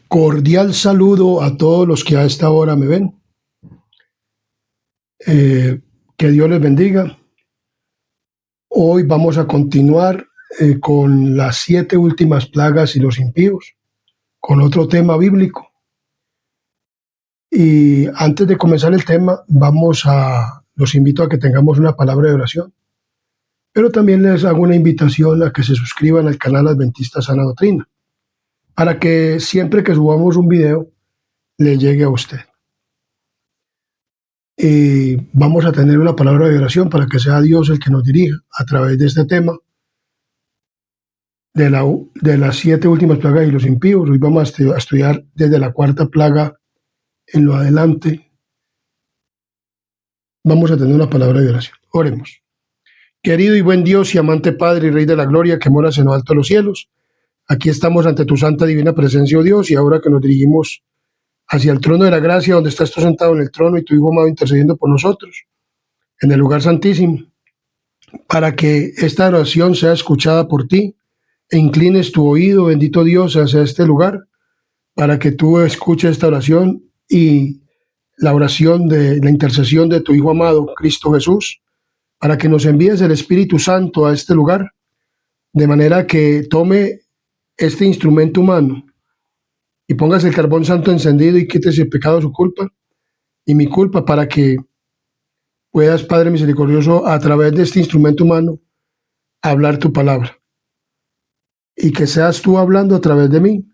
Cordial saludo a todos los que a esta hora me ven. Que Dios les bendiga. Hoy vamos a continuar con las 7 últimas plagas y los impíos, con otro tema bíblico. Y antes de comenzar el tema, los invito a que tengamos una palabra de oración. Pero también les hago una invitación a que se suscriban al canal Adventista Sana Doctrina, para que siempre que subamos un video, le llegue a usted. Y vamos a tener una palabra de oración para que sea Dios el que nos dirija a través de este tema de las 7 últimas plagas y los impíos. Hoy vamos a estudiar desde la 4ª plaga en lo adelante. Vamos a tener una palabra de oración. Oremos. Querido y buen Dios y amante Padre y Rey de la Gloria, que moras en lo alto de los cielos, aquí estamos ante tu santa divina presencia, oh Dios, y ahora que nos dirigimos hacia el trono de la gracia, donde estás tú sentado en el trono y tu Hijo amado intercediendo por nosotros, en el lugar santísimo, para que esta oración sea escuchada por ti e inclines tu oído, bendito Dios, hacia este lugar, para que tú escuches esta oración y la oración de la intercesión de tu Hijo amado, Cristo Jesús, para que nos envíes el Espíritu Santo a este lugar, de manera que tome este instrumento humano y pongas el carbón santo encendido y quites el pecado, su culpa y mi culpa, para que puedas, Padre misericordioso, a través de este instrumento humano, hablar tu palabra. Y que seas tú hablando a través de mí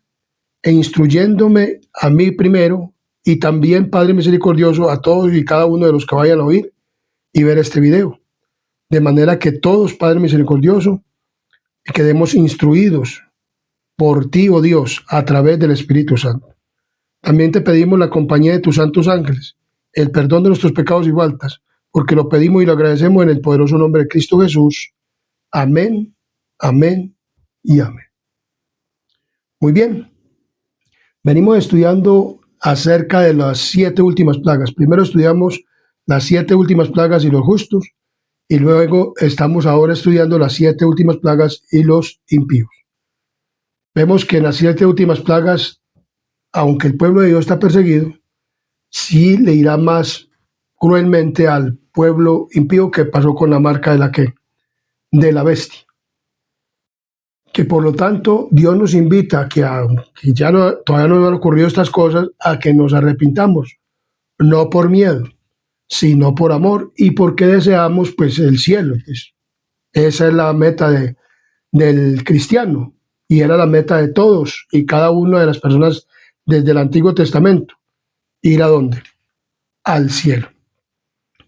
e instruyéndome a mí primero y también, Padre misericordioso, a todos y cada uno de los que vayan a oír y ver este video. De manera que todos, Padre misericordioso, quedemos instruidos por ti, oh Dios, a través del Espíritu Santo. También te pedimos la compañía de tus santos ángeles, el perdón de nuestros pecados y faltas, porque lo pedimos y lo agradecemos en el poderoso nombre de Cristo Jesús. Amén, amén y amén. Muy bien. Venimos estudiando acerca de las 7 últimas plagas. Primero estudiamos las 7 últimas plagas y los justos, y luego estamos ahora estudiando las 7 últimas plagas y los impíos. Vemos que en las 7 últimas plagas, aunque el pueblo de Dios está perseguido, sí le irá más cruelmente al pueblo impío, que pasó con la marca de la bestia. Que por lo tanto Dios nos invita a que todavía no han ocurrido estas cosas, a que nos arrepintamos, no por miedo, sino por amor y porque deseamos pues el cielo. Pues, esa es la meta del cristiano y era la meta de todos y cada una de las personas desde el Antiguo Testamento. ¿Ir a dónde? Al cielo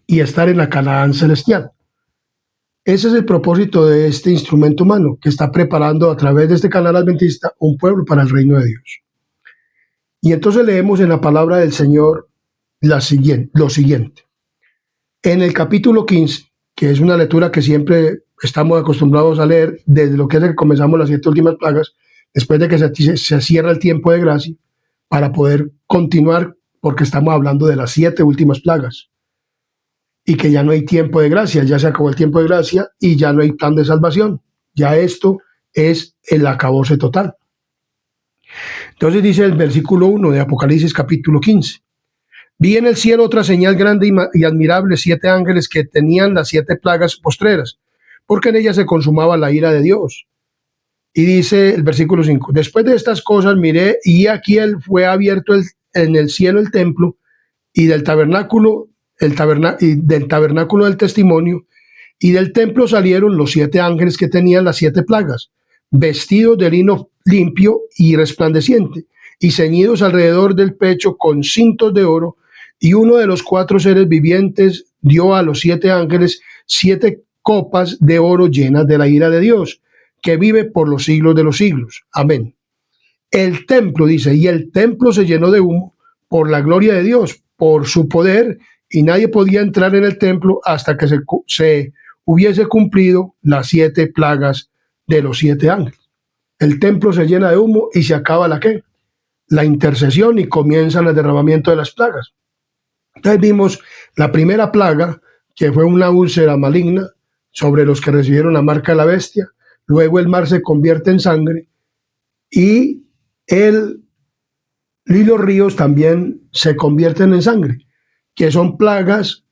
y estar en la Canaán celestial. Ese es el propósito de este instrumento humano, que está preparando a través de este canal adventista un pueblo para el reino de Dios. Y entonces leemos en la palabra del Señor lo siguiente. En el capítulo 15, que es una lectura que siempre estamos acostumbrados a leer desde lo que es que comenzamos las 7 últimas plagas, después de que se cierra el tiempo de gracia, para poder continuar, porque estamos hablando de las 7 últimas plagas. Y que ya no hay tiempo de gracia, ya se acabó el tiempo de gracia y ya no hay plan de salvación. Ya esto es el acabose total. Entonces dice el versículo 1 de Apocalipsis capítulo 15. Vi en el cielo otra señal grande y admirable, 7 ángeles que tenían las 7 plagas postreras, porque en ellas se consumaba la ira de Dios. Y dice el versículo 5, después de estas cosas miré y aquí fue abierto en el cielo el templo y del tabernáculo del testimonio, y del templo salieron los 7 ángeles que tenían las 7 plagas, vestidos de lino limpio y resplandeciente, y ceñidos alrededor del pecho con cintos de oro, y uno de los 4 seres vivientes dio a los 7 ángeles 7 copas de oro llenas de la ira de Dios, que vive por los siglos de los siglos. Amén. El templo, dice, y el templo se llenó de humo por la gloria de Dios, por su poder, y nadie podía entrar en el templo hasta que se hubiese cumplido las 7 plagas de los 7 ángeles. El templo se llena de humo y se acaba la intercesión y comienza el derramamiento de las plagas. Entonces vimos la primera plaga, que fue una úlcera maligna sobre los que recibieron la marca de la bestia. Luego el mar se convierte en sangre y el y los ríos también se convierten en sangre, que son plagas.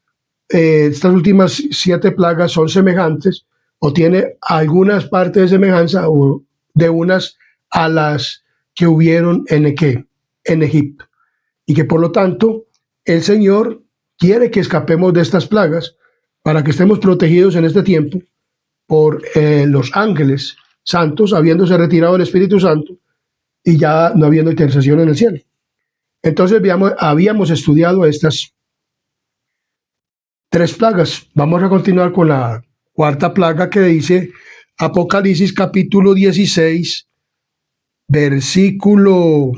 Estas últimas 7 plagas son semejantes o tiene algunas partes de semejanza o de unas a las que hubieron en Egipto. Y que por lo tanto el Señor quiere que escapemos de estas plagas para que estemos protegidos en este tiempo por los ángeles santos, habiéndose retirado el Espíritu Santo y ya no habiendo intercesión en el cielo. Entonces habíamos estudiado estas 3 plagas. Vamos a continuar con la 4ª plaga que dice Apocalipsis capítulo 16, versículo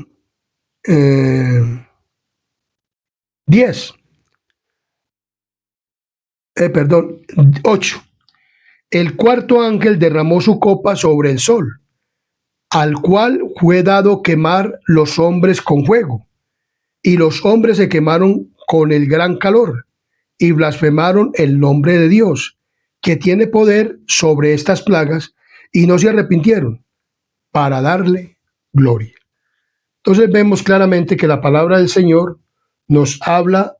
10. Perdón, 8. El cuarto ángel derramó su copa sobre el sol, al cual fue dado quemar los hombres con fuego, y los hombres se quemaron con el gran calor, y blasfemaron el nombre de Dios, que tiene poder sobre estas plagas, y no se arrepintieron para darle gloria. Entonces vemos claramente que la palabra del Señor nos habla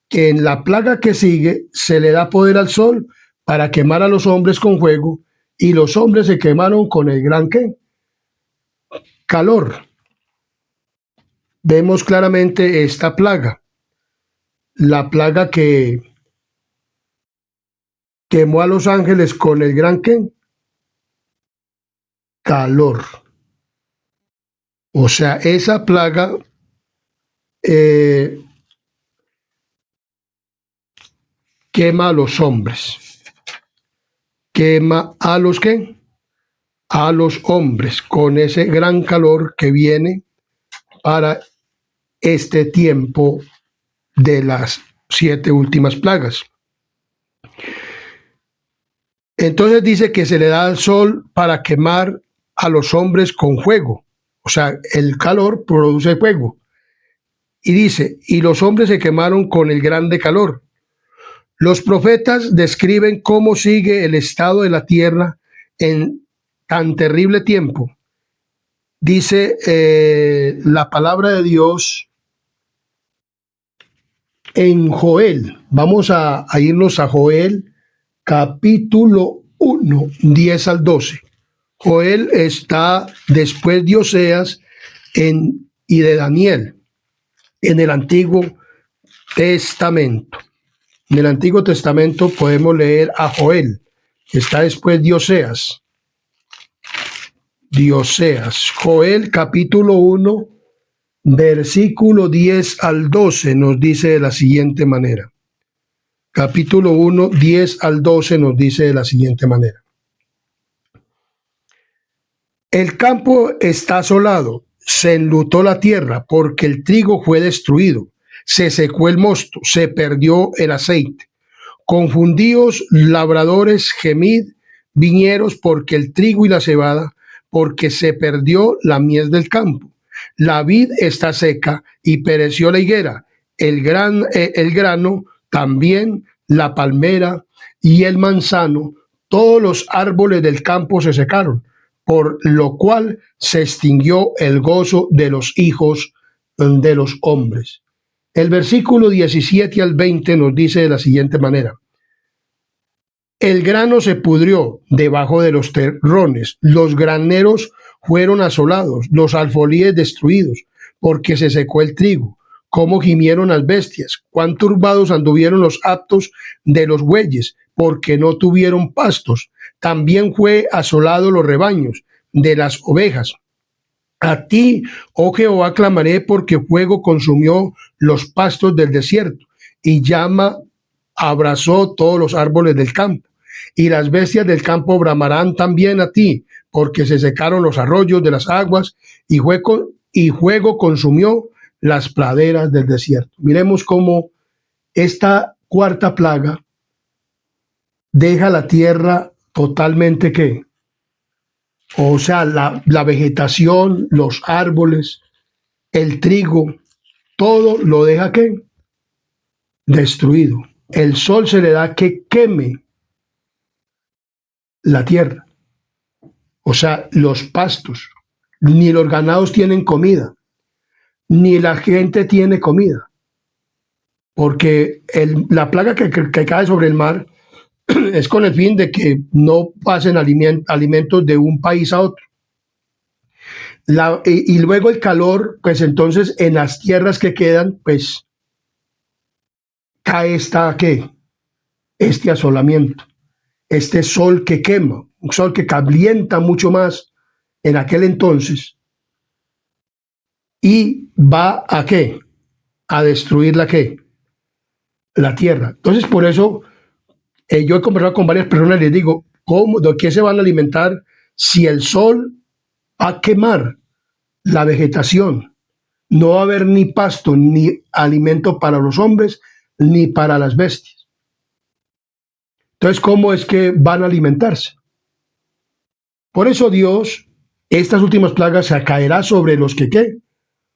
que en la plaga que sigue se le da poder al sol para quemar a los hombres con fuego, y los hombres se quemaron con el gran ¿qué? Calor. Vemos claramente esta plaga, la plaga que quemó a los ángeles con el gran ¿qué? Calor. O sea, esa plaga quema a los hombres. Quema a los ¿qué? A los hombres con ese gran calor que viene para este tiempo de las 7 últimas plagas. Entonces dice que se le da al sol para quemar a los hombres con fuego. O sea, el calor produce fuego. Y dice, y los hombres se quemaron con el grande calor. Los profetas describen cómo sigue el estado de la tierra en tan terrible tiempo. Dice la palabra de Dios en Joel. Vamos a irnos a Joel capítulo 1, 10 al 12. Joel está después de Oseas y de Daniel en el Antiguo Testamento. En el Antiguo Testamento podemos leer a Joel, que está después de Oseas. Joel capítulo 1, versículo 10 al 12 nos dice de la siguiente manera. Capítulo 1, 10 al 12 nos dice de la siguiente manera. El campo está asolado, se enlutó la tierra, porque el trigo fue destruido, se secó el mosto, se perdió el aceite. Confundíos labradores, gemid, viñeros, porque el trigo y la cebada, porque se perdió la mies del campo. La vid está seca y pereció la higuera, el grano también, la palmera y el manzano, todos los árboles del campo se secaron, por lo cual se extinguió el gozo de los hijos de los hombres. El versículo 17 al 20 nos dice de la siguiente manera. El grano se pudrió debajo de los terrones, los graneros fueron asolados, los alfolíes destruidos, porque se secó el trigo. Cómo gimieron las bestias, cuán turbados anduvieron los aptos de los bueyes, porque no tuvieron pastos. También fue asolado los rebaños de las ovejas. A ti, oh Jehová, clamaré, porque fuego consumió los pastos del desierto, y llama abrazó todos los árboles del campo. Y las bestias del campo bramarán también a ti, porque se secaron los arroyos de las aguas, y fuego consumió las praderas del desierto. Miremos cómo esta 4ª plaga deja la tierra totalmente ¿qué? O sea, la vegetación, los árboles, el trigo, todo lo deja ¿qué? Destruido. El sol se le da que queme la tierra. O sea, los pastos, ni los ganados tienen comida. ni la gente tiene comida, porque la plaga que cae sobre el mar es con el fin de que no pasen alimentos de un país a otro. Y luego el calor, pues entonces en las tierras que quedan, pues cae este asolamiento, este sol que quema, un sol que calienta mucho más en aquel entonces, y va a qué, a destruir la tierra. Entonces por eso yo he conversado con varias personas y les digo, ¿de qué se van a alimentar si el sol va a quemar la vegetación? No va a haber ni pasto, ni alimento para los hombres, ni para las bestias. Entonces, ¿cómo es que van a alimentarse? Por eso Dios, estas últimas plagas se caerá sobre los que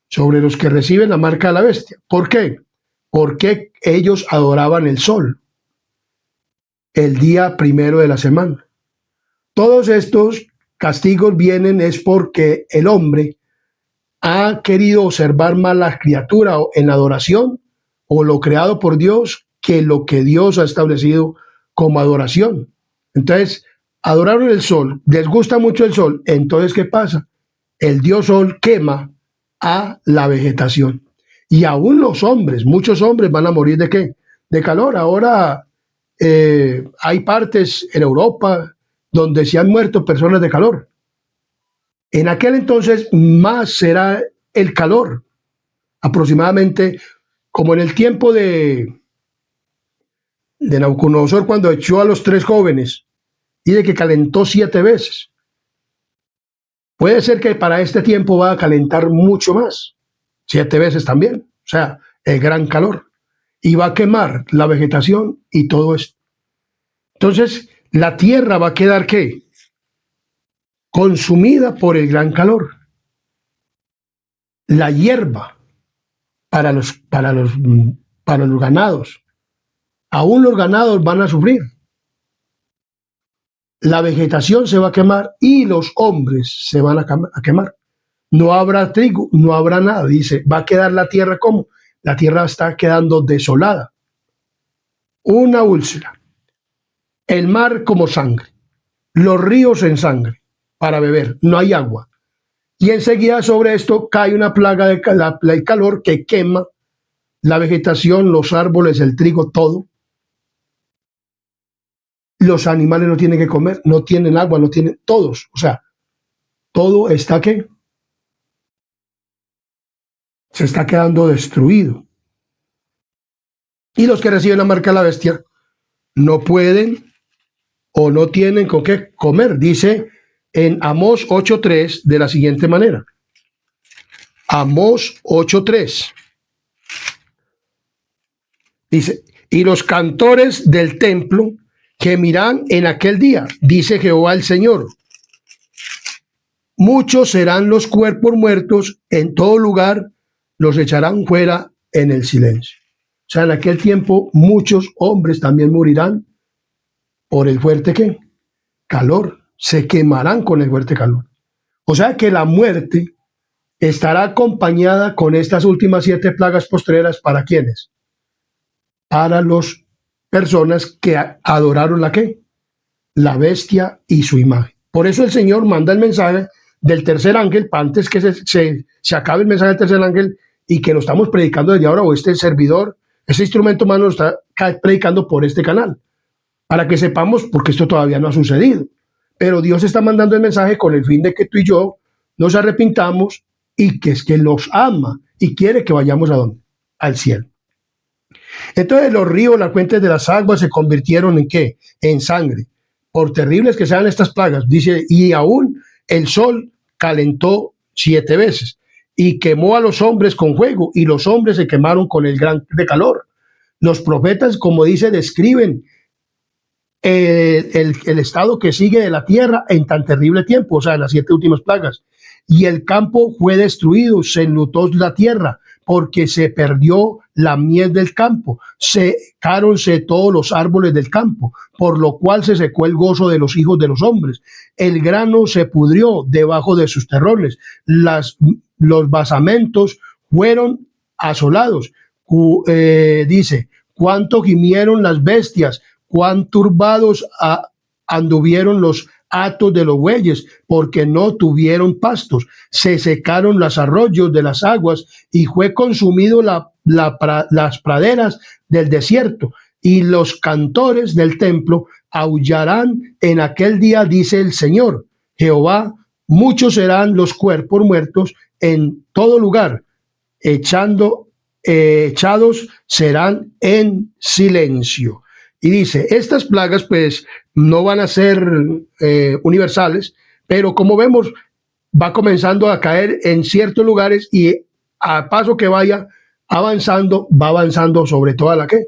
sobre los que reciben la marca de la bestia. ¿Por qué? Porque ellos adoraban el sol el día primero de la semana. Todos estos castigos vienen es porque el hombre ha querido observar más la criatura en la adoración o lo creado por Dios que lo que Dios ha establecido como adoración. Entonces, adoraron el sol, les gusta mucho el sol, entonces, ¿qué pasa? El Dios sol quema a la vegetación. Y aún los hombres, muchos hombres van a morir ¿de qué? De calor. Ahora hay partes en Europa donde se han muerto personas de calor. En aquel entonces más será el calor, aproximadamente como en el tiempo de Nabucodonosor cuando echó a los 3 jóvenes y de que calentó 7 veces. Puede ser que para este tiempo va a calentar mucho más, 7 veces también, o sea, el gran calor, y va a quemar la vegetación y todo esto. Entonces, la tierra va a quedar ¿qué? Consumida por el gran calor. La hierba para los ganados, aún los ganados van a sufrir. La vegetación se va a quemar y los hombres se van a quemar. No habrá trigo, no habrá nada. Dice, va a quedar la tierra como. La tierra está quedando desolada. Una úlcera. El mar como sangre. Los ríos en sangre para beber. No hay agua. Y enseguida sobre esto cae una plaga del calor que quema la vegetación, los árboles, el trigo, todo. Los animales no tienen que comer, no tienen agua, no tienen, todos, o sea, todo está que se está quedando destruido. Y los que reciben la marca de la bestia no pueden o no tienen con qué comer. Dice en Amós 8:3 de la siguiente manera. Amós 8:3. Dice, y los cantores del templo gemirán en aquel día, dice Jehová el Señor. Muchos serán los cuerpos muertos en todo lugar, los echarán fuera en el silencio. O sea, en aquel tiempo muchos hombres también morirán por el fuerte ¿qué? Calor. Se quemarán con el fuerte calor. O sea que la muerte estará acompañada con estas últimas 7 plagas postreras. ¿Para quiénes? Para las personas que adoraron la bestia y su imagen. Por eso el Señor manda el mensaje del tercer ángel, antes que se acabe el mensaje del tercer ángel y que lo estamos predicando desde ahora, o este servidor, este instrumento humano lo está predicando por este canal, para que sepamos, porque esto todavía no ha sucedido. Pero Dios está mandando el mensaje con el fin de que tú y yo nos arrepintamos y que es que los ama y quiere que vayamos ¿a dónde? Al cielo. Entonces los ríos, las fuentes de las aguas se convirtieron ¿en qué? En sangre. Por terribles que sean estas plagas, dice, y aún el sol calentó 7 veces y quemó a los hombres con fuego y los hombres se quemaron con el gran de calor. Los profetas, como dice, describen el estado que sigue de la tierra en tan terrible tiempo, o sea, en las 7 últimas plagas. Y el campo fue destruido, se enlutó la tierra, porque se perdió la miel del campo, secáronse todos los árboles del campo, por lo cual se secó el gozo de los hijos de los hombres. El grano se pudrió debajo de sus terrones, los basamentos fueron asolados. Dice, cuánto gimieron las bestias, cuán turbados anduvieron los hatos de los bueyes, porque no tuvieron pastos. Se secaron los arroyos de las aguas y fue consumido las praderas del desierto. Y los cantores del templo aullarán en aquel día, dice el Señor Jehová. Muchos serán los cuerpos muertos en todo lugar, echados serán en silencio. Y dice, estas plagas pues no van a ser universales, pero como vemos, va comenzando a caer en ciertos lugares y a paso que vaya avanzando, va avanzando sobre toda la ¿qué?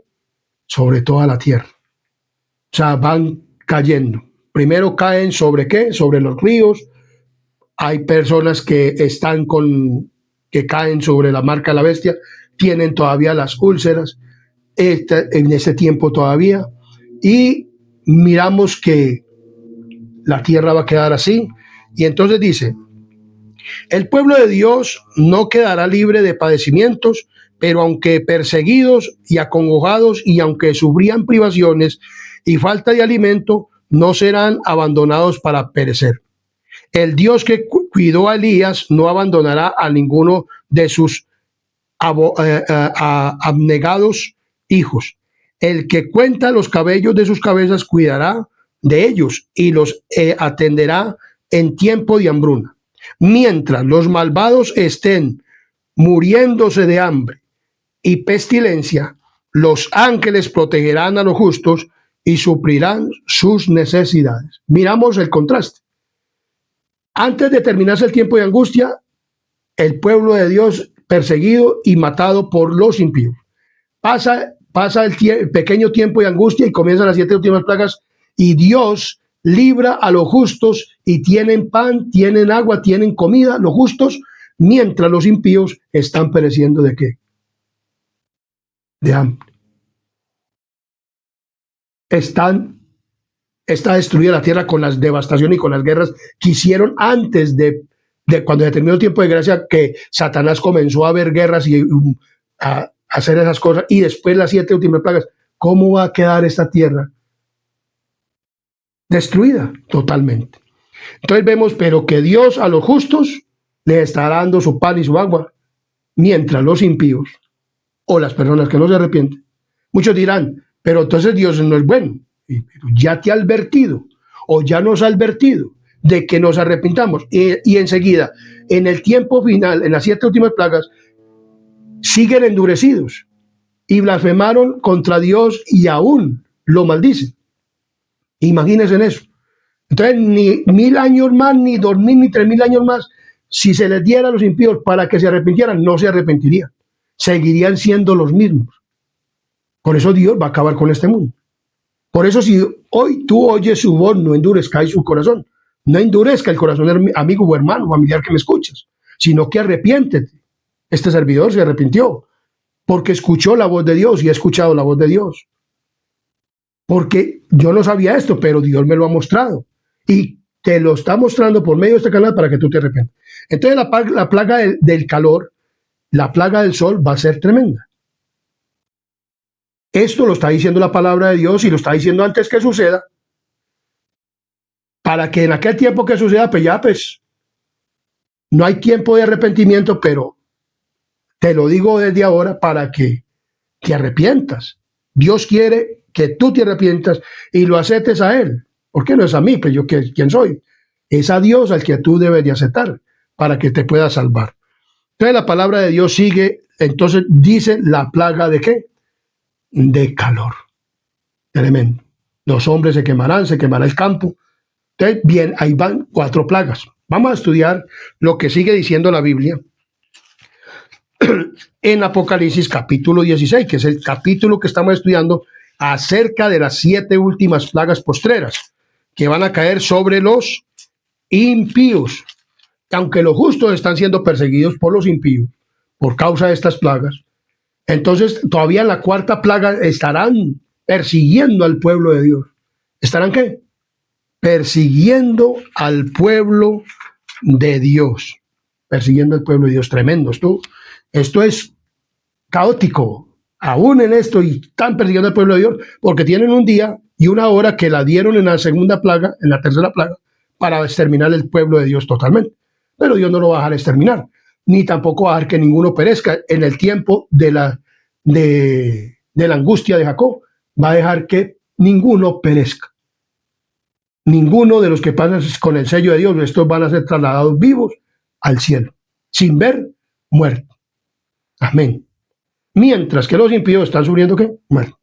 Sobre toda la tierra. O sea, van cayendo. Primero caen sobre ¿qué? Sobre los ríos. Hay personas que que caen sobre la marca de la bestia, tienen todavía las úlceras en ese tiempo todavía, y miramos que la tierra va a quedar así. Y entonces dice, el pueblo de Dios no quedará libre de padecimientos, pero aunque perseguidos y acongojados, y aunque sufrían privaciones y falta de alimento, no serán abandonados para perecer. El Dios que cuidó a Elías no abandonará a ninguno de sus abnegados hijos. El que cuenta los cabellos de sus cabezas cuidará de ellos y los atenderá en tiempo de hambruna. Mientras los malvados estén muriéndose de hambre y pestilencia, los ángeles protegerán a los justos y suplirán sus necesidades. Miramos el contraste. Antes de terminarse el tiempo de angustia, el pueblo de Dios perseguido y matado por los impíos. Pasa el pequeño tiempo de angustia y comienzan las 7 últimas plagas, y Dios libra a los justos y tienen pan, tienen agua, tienen comida, los justos, mientras los impíos están pereciendo ¿de qué? De hambre. Está destruida la tierra con las devastaciones y con las guerras que hicieron antes de cuando se terminó el tiempo de gracia, que Satanás comenzó a ver guerras y a hacer esas cosas, y después las 7 últimas plagas. ¿Cómo va a quedar esta tierra? Destruida totalmente. Entonces vemos, pero que Dios a los justos les está dando su pan y su agua, mientras los impíos o las personas que no se arrepienten, muchos dirán, pero entonces Dios no es bueno. Ya te ha advertido, o ya nos ha advertido de que nos arrepintamos, y enseguida, en el tiempo final, en las 7 últimas plagas, siguen endurecidos y blasfemaron contra Dios y aún lo maldicen. Imagínense en eso. Entonces, ni 1000 años más, ni 2000, ni 3000 años más, si se les diera a los impíos para que se arrepintieran, no se arrepentirían. Seguirían siendo los mismos. Por eso Dios va a acabar con este mundo. Por eso, si hoy tú oyes su voz, no endurezcáis su corazón. No endurezca el corazón, amigo o hermano, familiar que me escuchas, sino que arrepiéntete. Este servidor se arrepintió porque escuchó la voz de Dios y ha escuchado la voz de Dios. Porque yo no sabía esto, pero Dios me lo ha mostrado. Y te lo está mostrando por medio de este canal para que tú te arrepientas. Entonces la plaga del calor, la plaga del sol va a ser tremenda. Esto lo está diciendo la palabra de Dios y lo está diciendo antes que suceda, para que en aquel tiempo que suceda, pues no hay tiempo de arrepentimiento, pero te lo digo desde ahora para que te arrepientas. Dios quiere que tú te arrepientas y lo aceptes a Él. ¿Por qué no es a mí? Pues yo, ¿quién soy? Es a Dios al que tú debes de aceptar para que te pueda salvar. Entonces la palabra de Dios sigue, entonces dice la plaga ¿de qué? De calor. Tremendo. Los hombres se quemará el campo. Entonces, bien, ahí van 4 plagas. Vamos a estudiar lo que sigue diciendo la Biblia en Apocalipsis capítulo 16, que es el capítulo que estamos estudiando acerca de las 7 últimas plagas postreras que van a caer sobre los impíos. Aunque los justos están siendo perseguidos por los impíos por causa de estas plagas, entonces todavía en la 4ª plaga estarán persiguiendo al pueblo de Dios. ¿Estarán qué? Persiguiendo al pueblo de Dios. Persiguiendo al pueblo de Dios. Tremendo. Esto Esto es caótico, aún en esto, y están persiguiendo al pueblo de Dios, porque tienen un día y una hora que la dieron en la segunda plaga, en la tercera plaga, para exterminar el pueblo de Dios totalmente. Pero Dios no lo va a dejar exterminar, ni tampoco va a dejar que ninguno perezca en el tiempo de la angustia de Jacob. Va a dejar que ninguno perezca. Ninguno de los que pasan con el sello de Dios, estos van a ser trasladados vivos al cielo, sin ver muerte. Amén. Mientras que los impíos están sufriendo, ¿qué? Muerte.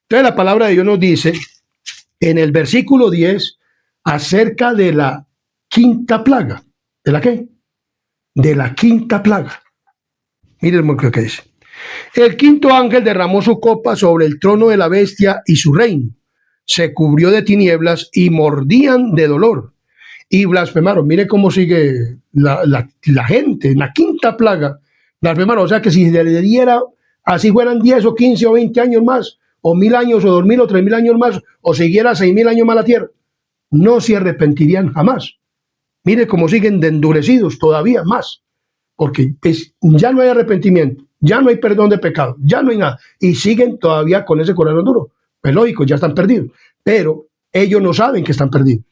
Entonces la palabra de Dios nos dice en el versículo 10 acerca de la quinta plaga. ¿De la qué? De la quinta plaga. Miren lo que dice. El quinto ángel derramó su copa sobre el trono de la bestia y su reino. Se cubrió de tinieblas y mordían de dolor. Y blasfemaron. Mire cómo sigue la gente. En la quinta plaga, blasfemaron. O sea que si le diera, así fueran 10 o 15 o 20 años más, o 1000 años, o 2000 o 3000 años más, o siguiera 6000 años más la tierra, no se arrepentirían jamás. Mire cómo siguen de endurecidos todavía más. Porque ya no hay arrepentimiento, ya no hay perdón de pecado, ya no hay nada. Y siguen todavía con ese corazón duro. Pues lógico, ya están perdidos. Pero ellos no saben que están perdidos.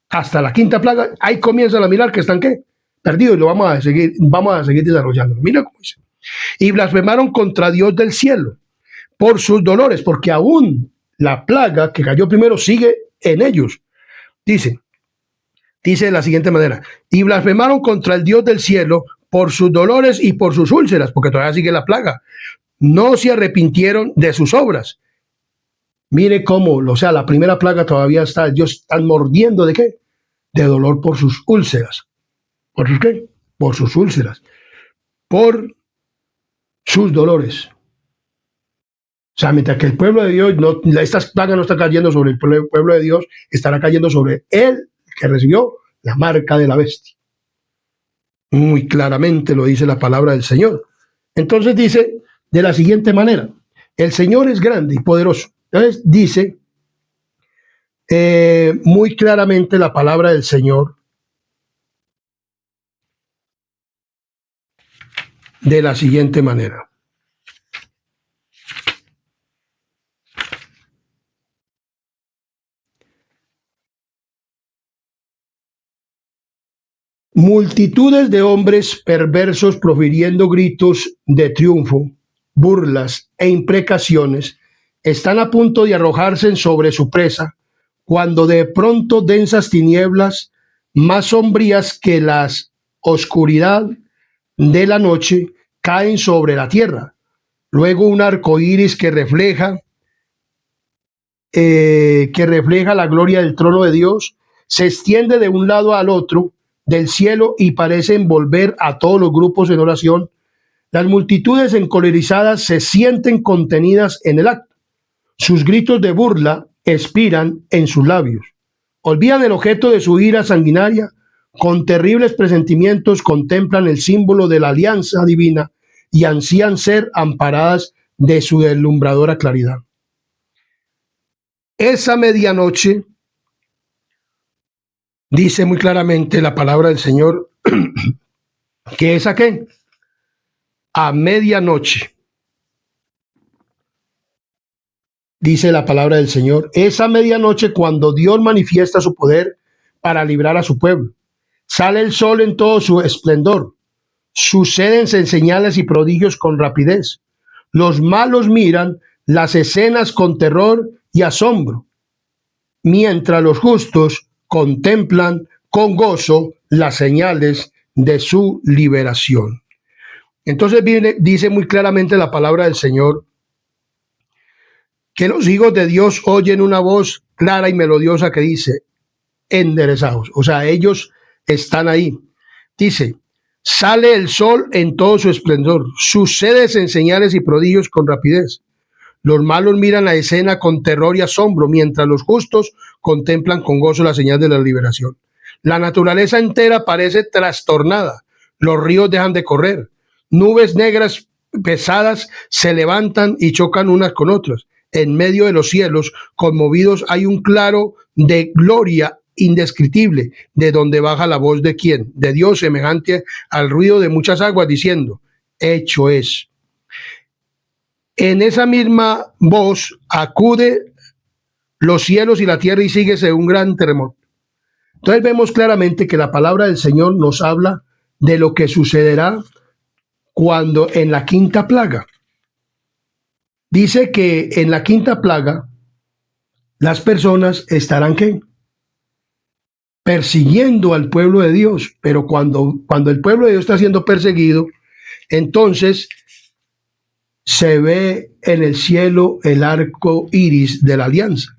Hasta la quinta plaga, ahí comienzan a mirar que están ¿qué? Perdidos, y lo vamos a seguir desarrollando. Mira cómo dice. Y blasfemaron contra Dios del cielo por sus dolores, porque aún la plaga que cayó primero sigue en ellos. Dice de la siguiente manera, y blasfemaron contra el Dios del cielo por sus dolores y por sus úlceras, porque todavía sigue la plaga. No se arrepintieron de sus obras. Mire cómo, o sea, la primera plaga todavía está, ellos están mordiendo ¿de qué? De dolor por sus úlceras. ¿Por sus qué? Por sus úlceras. Por sus dolores. O sea, mientras que el pueblo de Dios, estas plagas no están cayendo sobre el pueblo de Dios, estará cayendo sobre él que recibió la marca de la bestia. Muy claramente lo dice la palabra del Señor. Entonces dice de la siguiente manera, el Señor es grande y poderoso. Entonces dice muy claramente la palabra del Señor de la siguiente manera. Multitudes de hombres perversos profiriendo gritos de triunfo, burlas e imprecaciones están a punto de arrojarse sobre su presa, cuando de pronto densas tinieblas, más sombrías que la oscuridad de la noche, caen sobre la tierra. Luego un arco iris que refleja la gloria del trono de Dios se extiende de un lado al otro del cielo y parece envolver a todos los grupos en oración. Las multitudes encolerizadas se sienten contenidas en el acto. Sus gritos de burla expiran en sus labios. Olvidan el objeto de su ira sanguinaria. Con terribles presentimientos contemplan el símbolo de la alianza divina y ansían ser amparadas de su deslumbradora claridad. Esa medianoche, dice muy claramente la palabra del Señor, que es ¿a qué? A medianoche. Dice la palabra del Señor, esa medianoche cuando Dios manifiesta su poder para librar a su pueblo. Sale el sol en todo su esplendor. Sucédense señales y prodigios con rapidez. Los malos miran las escenas con terror y asombro, mientras los justos contemplan con gozo las señales de su liberación. Entonces dice muy claramente la palabra del Señor que los hijos de Dios oyen una voz clara y melodiosa que dice, enderezados. O sea, ellos están ahí. Dice, sale el sol en todo su esplendor, sucede en señales y prodigios con rapidez. Los malos miran la escena con terror y asombro, mientras los justos contemplan con gozo la señal de la liberación. La naturaleza entera parece trastornada. Los ríos dejan de correr. Nubes negras pesadas se levantan y chocan unas con otras. En medio de los cielos, conmovidos, hay un claro de gloria indescriptible, de donde baja la voz de quién, de Dios, semejante al ruido de muchas aguas, diciendo, hecho es. En esa misma voz acude los cielos y la tierra y síguese un gran terremoto. Entonces vemos claramente que la palabra del Señor nos habla de lo que sucederá cuando en la quinta plaga. Dice que en la quinta plaga las personas estarán ¿qué? Persiguiendo al pueblo de Dios, pero cuando el pueblo de Dios está siendo perseguido, entonces se ve en el cielo el arco iris de la alianza.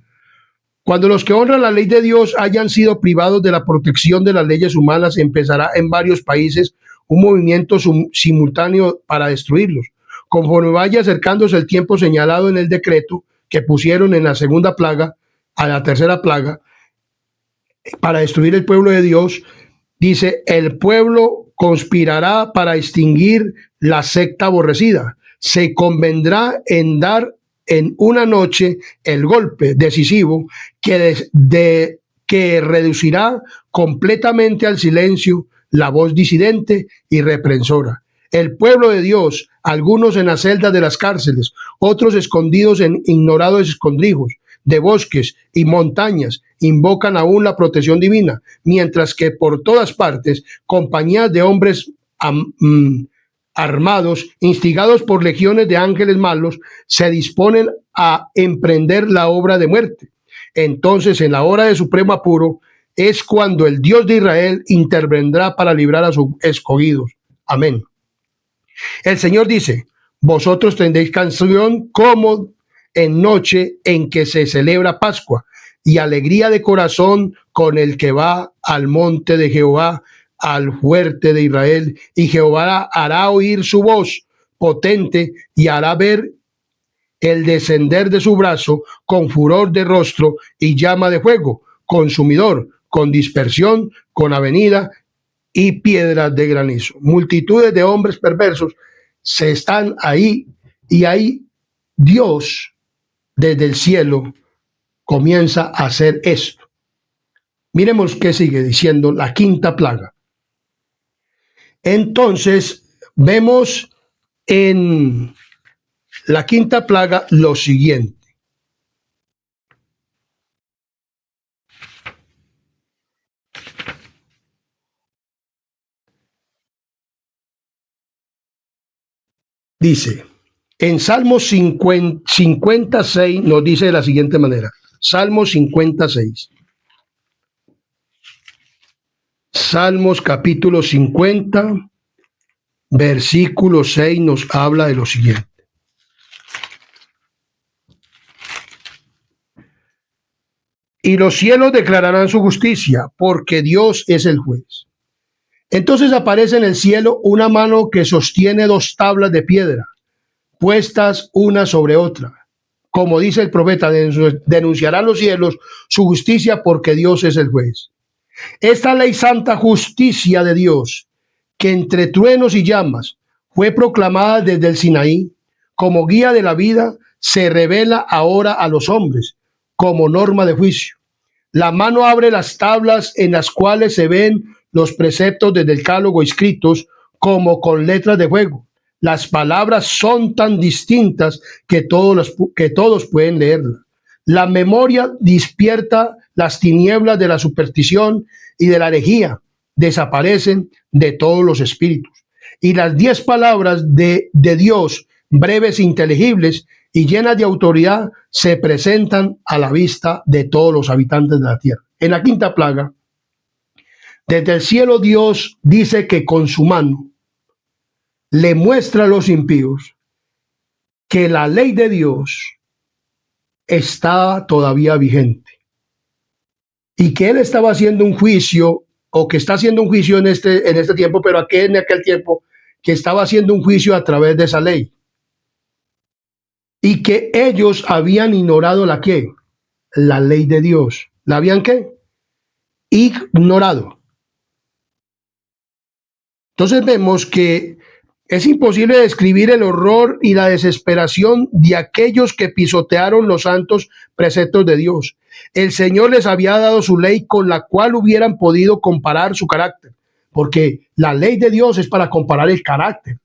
Cuando los que honran la ley de Dios hayan sido privados de la protección de las leyes humanas, empezará en varios países un movimiento simultáneo para destruirlos. Conforme vaya acercándose el tiempo señalado en el decreto que pusieron en la segunda plaga, a la tercera plaga, para destruir el pueblo de Dios, dice, el pueblo conspirará para extinguir la secta aborrecida. Se convendrá en dar en una noche el golpe decisivo que reducirá completamente al silencio la voz disidente y reprensora. El pueblo de Dios, algunos en las celdas de las cárceles, otros escondidos en ignorados escondrijos de bosques y montañas, invocan aún la protección divina, mientras que por todas partes compañías de hombres armados, instigados por legiones de ángeles malos, se disponen a emprender la obra de muerte. Entonces, en la hora de supremo apuro, es cuando el Dios de Israel intervendrá para librar a sus escogidos. Amén. El Señor dice, vosotros tendréis canción como en noche en que se celebra Pascua, y alegría de corazón con el que va al monte de Jehová, al fuerte de Israel, y Jehová hará oír su voz potente y hará ver el descender de su brazo con furor de rostro y llama de fuego, consumidor, con dispersión, con avenida y piedras de granizo. Multitudes de hombres perversos se están ahí y ahí Dios desde el cielo comienza a hacer esto. Miremos qué sigue diciendo la quinta plaga. Entonces vemos en la quinta plaga lo siguiente. Dice, en Salmos 56 nos dice de la siguiente manera. Salmos 56. Salmos capítulo 50, versículo 6 nos habla de lo siguiente. Y los cielos declararán su justicia, porque Dios es el juez. Entonces aparece en el cielo una mano que sostiene dos tablas de piedra, puestas una sobre otra. Como dice el profeta, denunciarán los cielos su justicia, porque Dios es el juez. Esta ley santa justicia de Dios, que entre truenos y llamas fue proclamada desde el Sinaí, como guía de la vida, se revela ahora a los hombres como norma de juicio. La mano abre las tablas en las cuales se ven los preceptos del decálogo escritos como con letras de fuego. Las palabras son tan distintas que todos pueden leerlas. La memoria despierta las tinieblas de la superstición y de la herejía. Desaparecen de todos los espíritus. Y las 10 palabras de Dios, breves, inteligibles y llenas de autoridad, se presentan a la vista de todos los habitantes de la tierra. En la quinta plaga, desde el cielo Dios dice que con su mano le muestra a los impíos que la ley de Dios está todavía vigente y que él estaba haciendo un juicio, o que está haciendo un juicio en este tiempo, pero en aquel tiempo que estaba haciendo un juicio a través de esa ley, y que ellos habían ignorado la ¿qué? La ley de Dios. ¿La habían qué? Ignorado. Entonces vemos que es imposible describir el horror y la desesperación de aquellos que pisotearon los santos preceptos de Dios. El Señor les había dado su ley con la cual hubieran podido comparar su carácter, porque la ley de Dios es para comparar el carácter.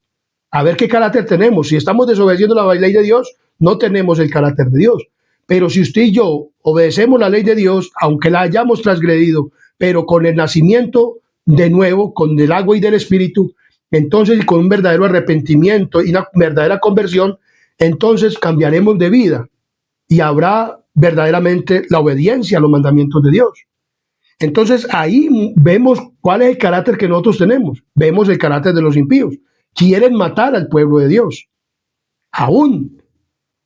a ver qué carácter tenemos. Si estamos desobedeciendo la ley de Dios, no tenemos el carácter de Dios. Pero si usted y yo obedecemos la ley de Dios, aunque la hayamos transgredido, pero con el nacimiento de nuevo, con el agua y del Espíritu, entonces con un verdadero arrepentimiento y una verdadera conversión, entonces cambiaremos de vida y habrá verdaderamente la obediencia a los mandamientos de Dios. Entonces ahí vemos cuál es el carácter que nosotros tenemos. Vemos el carácter de los impíos. Quieren matar al pueblo de Dios. Aún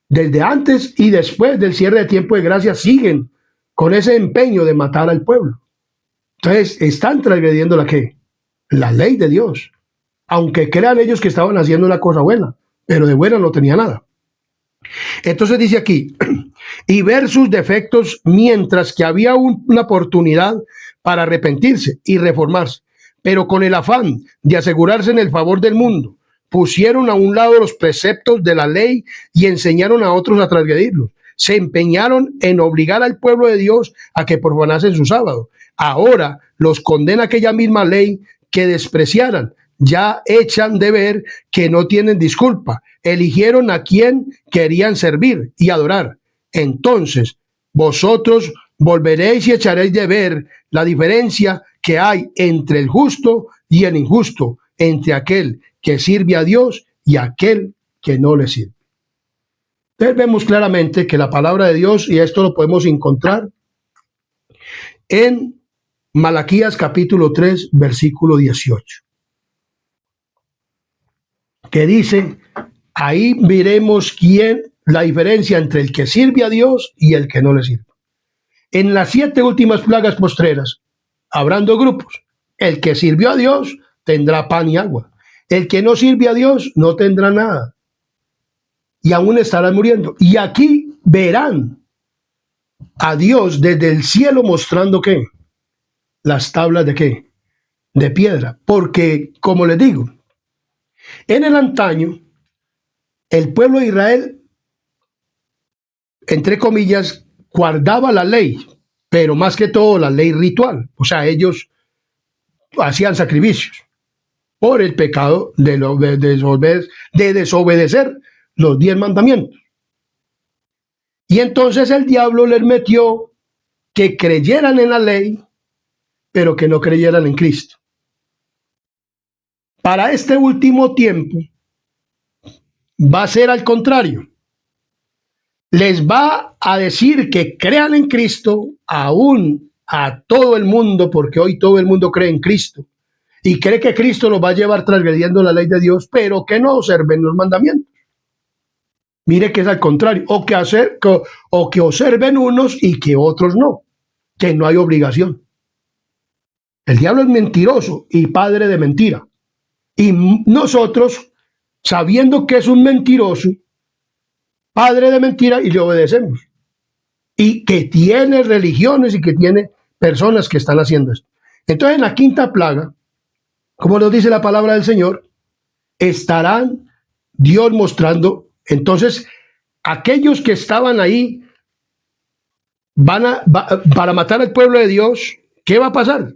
desde antes y después del cierre de tiempo de gracia siguen con ese empeño de matar al pueblo. Entonces están transgrediendo la ley de Dios. Aunque crean ellos que estaban haciendo una cosa buena, pero de buena no tenía nada. Entonces dice aquí, y ver sus defectos mientras que había una oportunidad para arrepentirse y reformarse, pero con el afán de asegurarse en el favor del mundo, pusieron a un lado los preceptos de la ley y enseñaron a otros a transgredirlos. Se empeñaron en obligar al pueblo de Dios a que profanasen su sábado. Ahora los condena aquella misma ley que despreciaran. Ya echan de ver que no tienen disculpa. Eligieron a quien querían servir y adorar. Entonces, vosotros volveréis y echaréis de ver la diferencia que hay entre el justo y el injusto, entre aquel que sirve a Dios y aquel que no le sirve. Entonces vemos claramente que la palabra de Dios, y esto lo podemos encontrar en Malaquías capítulo 3, versículo 18. Que dice, ahí veremos la diferencia entre el que sirve a Dios y el que no le sirve. En las 7 últimas plagas postreras habrán 2 grupos. El que sirvió a Dios tendrá pan y agua. El que no sirve a Dios no tendrá nada. Y aún estarán muriendo. Y aquí verán a Dios desde el cielo mostrando ¿qué? Las tablas de ¿qué? De piedra. Porque, como les digo, en el antaño, el pueblo de Israel, entre comillas, guardaba la ley, pero más que todo la ley ritual. O sea, ellos hacían sacrificios por el pecado de desobedecer los 10 mandamientos. Y entonces el diablo les metió que creyeran en la ley, pero que no creyeran en Cristo. Para este último tiempo va a ser al contrario. Les va a decir que crean en Cristo aún a todo el mundo, porque hoy todo el mundo cree en Cristo y cree que Cristo los va a llevar transgrediendo la ley de Dios, pero que no observen los mandamientos. Mire que es al contrario, o que observen unos y que otros no, que no hay obligación. El diablo es mentiroso y padre de mentira. Y nosotros, sabiendo que es un mentiroso, padre de mentira, y le obedecemos. Y que tiene religiones y que tiene personas que están haciendo esto. Entonces, en la 5ª plaga, como nos dice la palabra del Señor, estarán Dios mostrando. Entonces, aquellos que estaban ahí para matar al pueblo de Dios, ¿qué va a pasar?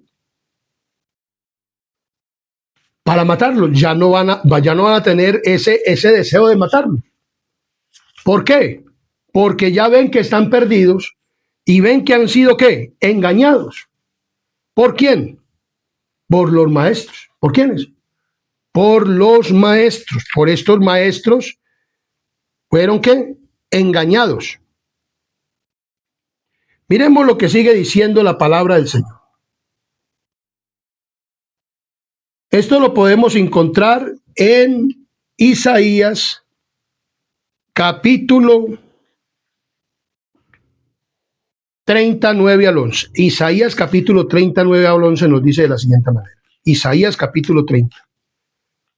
Para matarlos, ya no van a tener ese deseo de matarlos. ¿Por qué? Porque ya ven que están perdidos y ven que han sido ¿qué? Engañados. ¿Por quién? Por los maestros. ¿Por quiénes? Por los maestros. Por estos maestros fueron ¿qué? Engañados. Miremos lo que sigue diciendo la palabra del Señor. Esto lo podemos encontrar en Isaías capítulo 39 al 11. Isaías capítulo 39 al 11 nos dice de la siguiente manera. Isaías capítulo 30,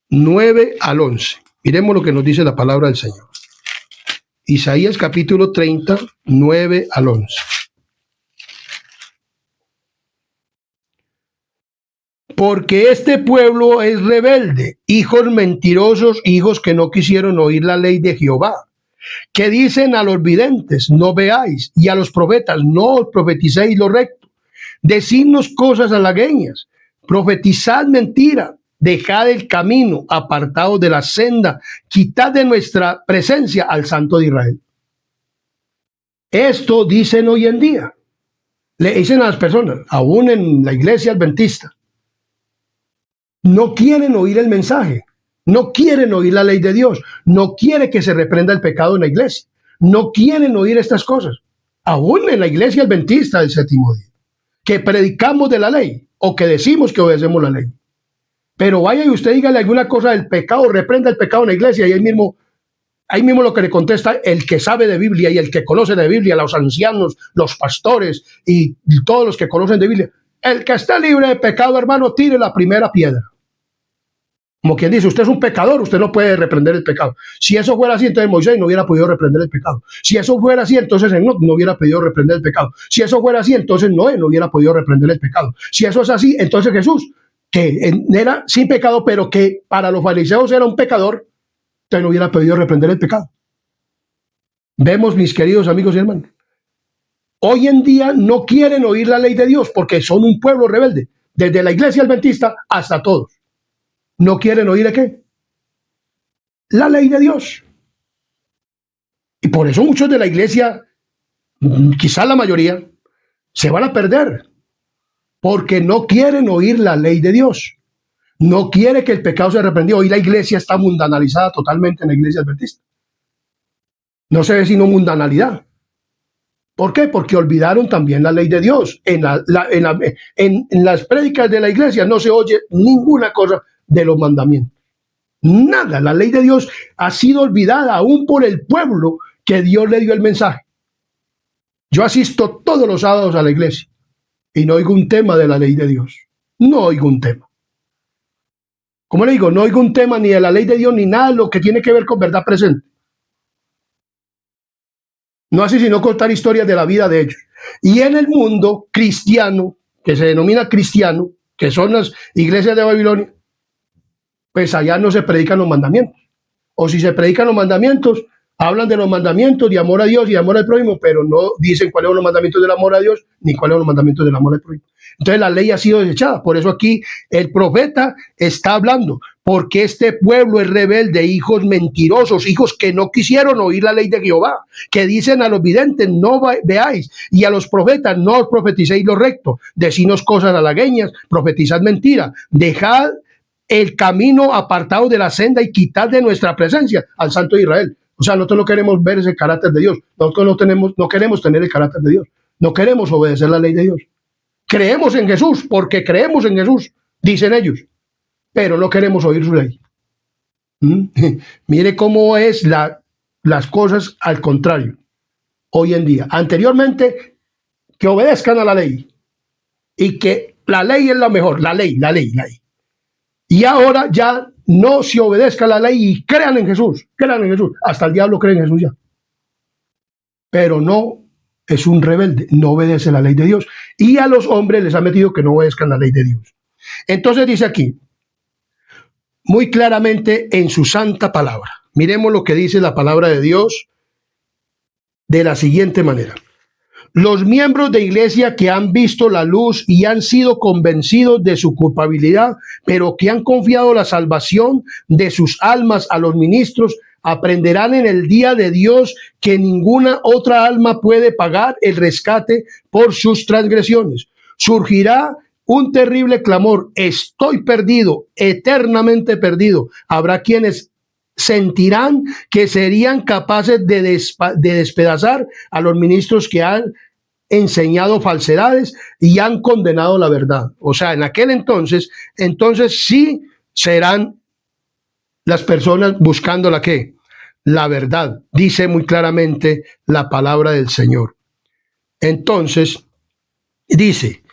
9 al 11. Miremos lo que nos dice la palabra del Señor. Isaías capítulo 30, 9 al 11. Porque este pueblo es rebelde, hijos mentirosos, hijos que no quisieron oír la ley de Jehová, que dicen a los videntes, no veáis, y a los profetas, no profeticéis lo recto. Decidnos cosas halagüeñas, profetizad mentira, dejad el camino, apartados de la senda, quitad de nuestra presencia al Santo de Israel. Esto dicen hoy en día. Le dicen a las personas, aún en la iglesia adventista, no quieren oír el mensaje, no quieren oír la ley de Dios, no quiere que se reprenda el pecado en la iglesia, no quieren oír estas cosas. Aún en la iglesia adventista del séptimo día, que predicamos de la ley o que decimos que obedecemos la ley. Pero vaya y usted dígale alguna cosa del pecado, reprenda el pecado en la iglesia y ahí mismo lo que le contesta el que sabe de Biblia y el que conoce de Biblia, los ancianos, los pastores y todos los que conocen de Biblia. El que está libre de pecado, hermano, tire la primera piedra. Como quien dice, usted es un pecador, usted no puede reprender el pecado. Si eso fuera así, entonces Moisés no hubiera podido reprender el pecado. Si eso fuera así, entonces Enoc no hubiera podido reprender el pecado. Si eso fuera así, entonces Noé no hubiera podido reprender el pecado. Si eso es así, entonces Jesús, que era sin pecado, pero que para los fariseos era un pecador, entonces no hubiera podido reprender el pecado. Vemos, mis queridos amigos y hermanos, hoy en día no quieren oír la ley de Dios porque son un pueblo rebelde, desde la iglesia adventista hasta todos. ¿No quieren oír de qué? La ley de Dios. Y por eso muchos de la iglesia, quizás la mayoría, se van a perder, porque no quieren oír la ley de Dios. No quiere que el pecado sea reprendido. Hoy la iglesia está mundanalizada totalmente en la iglesia adventista. No se ve sino mundanalidad. ¿Por qué? Porque olvidaron también la ley de Dios. En las prédicas de la iglesia no se oye ninguna cosa de los mandamientos. Nada. La ley de Dios ha sido olvidada aún por el pueblo que Dios le dio el mensaje. Yo asisto todos los sábados a la iglesia y no oigo un tema de la ley de Dios. No oigo un tema. Como le digo, no oigo un tema ni de la ley de Dios ni nada de lo que tiene que ver con verdad presente. No así sino contar historias de la vida de ellos. Y en el mundo cristiano, que se denomina cristiano, que son las iglesias de Babilonia, pues allá no se predican los mandamientos. O si se predican los mandamientos, hablan de los mandamientos de amor a Dios y amor al prójimo, pero no dicen cuáles son los mandamientos del amor a Dios ni cuáles son los mandamientos del amor al prójimo. Entonces la ley ha sido desechada. Por eso aquí el profeta está hablando, porque este pueblo es rebelde, hijos mentirosos, hijos que no quisieron oír la ley de Jehová, que dicen a los videntes, no veáis, y a los profetas, no os profeticéis lo recto, decinos cosas halagueñas, profetizad mentira, dejad el camino apartado de la senda y quitad de nuestra presencia al Santo de Israel. O sea, nosotros no queremos ver ese carácter de Dios, nosotros no queremos tener el carácter de Dios, no queremos obedecer la ley de Dios. Creemos en Jesús, porque creemos en Jesús, dicen ellos, pero no queremos oír su ley. Mire cómo es las cosas al contrario, hoy en día. Anteriormente, que obedezcan a la ley, y que la ley es la mejor, la ley. Y ahora ya no se obedezca a la ley y crean en Jesús, hasta el diablo cree en Jesús ya. Pero no, es un rebelde, no obedece la ley de Dios. Y a los hombres les ha metido que no obedezcan la ley de Dios. Entonces dice aquí, muy claramente en su santa palabra. Miremos lo que dice la palabra de Dios de la siguiente manera. Los miembros de iglesia que han visto la luz y han sido convencidos de su culpabilidad, pero que han confiado la salvación de sus almas a los ministros, aprenderán en el día de Dios que ninguna otra alma puede pagar el rescate por sus transgresiones. Surgirá un terrible clamor: estoy perdido, eternamente perdido. Habrá quienes sentirán que serían capaces de despedazar a los ministros que han enseñado falsedades y han condenado la verdad. O sea, en aquel entonces sí serán las personas buscando la ¿qué? La verdad. Dice muy claramente la palabra del Señor. Entonces, dice,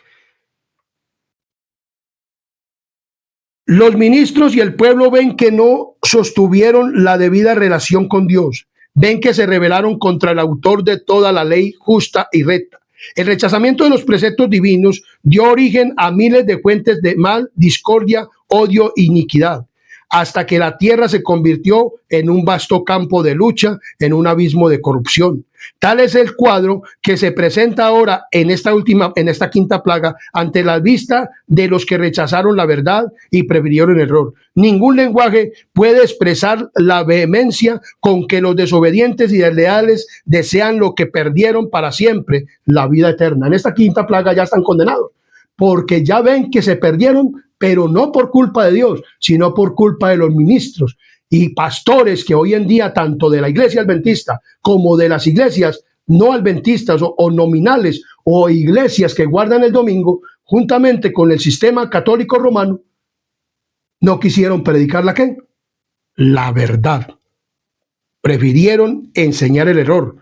los ministros y el pueblo ven que no sostuvieron la debida relación con Dios. Ven que se rebelaron contra el autor de toda la ley justa y recta. El rechazamiento de los preceptos divinos dio origen a miles de fuentes de mal, discordia, odio e iniquidad. hasta que la tierra se convirtió en un vasto campo de lucha, en un abismo de corrupción. Tal es el cuadro que se presenta ahora en esta quinta plaga, ante la vista de los que rechazaron la verdad y prefirieron el error. Ningún lenguaje puede expresar la vehemencia con que los desobedientes y desleales desean lo que perdieron para siempre, la vida eterna. En esta quinta plaga ya están condenados, porque ya ven que se perdieron, pero no por culpa de Dios, sino por culpa de los ministros y pastores que hoy en día, tanto de la iglesia adventista como de las iglesias no adventistas o nominales o iglesias que guardan el domingo, juntamente con el sistema católico romano, no quisieron predicar la verdad. Prefirieron enseñar el error.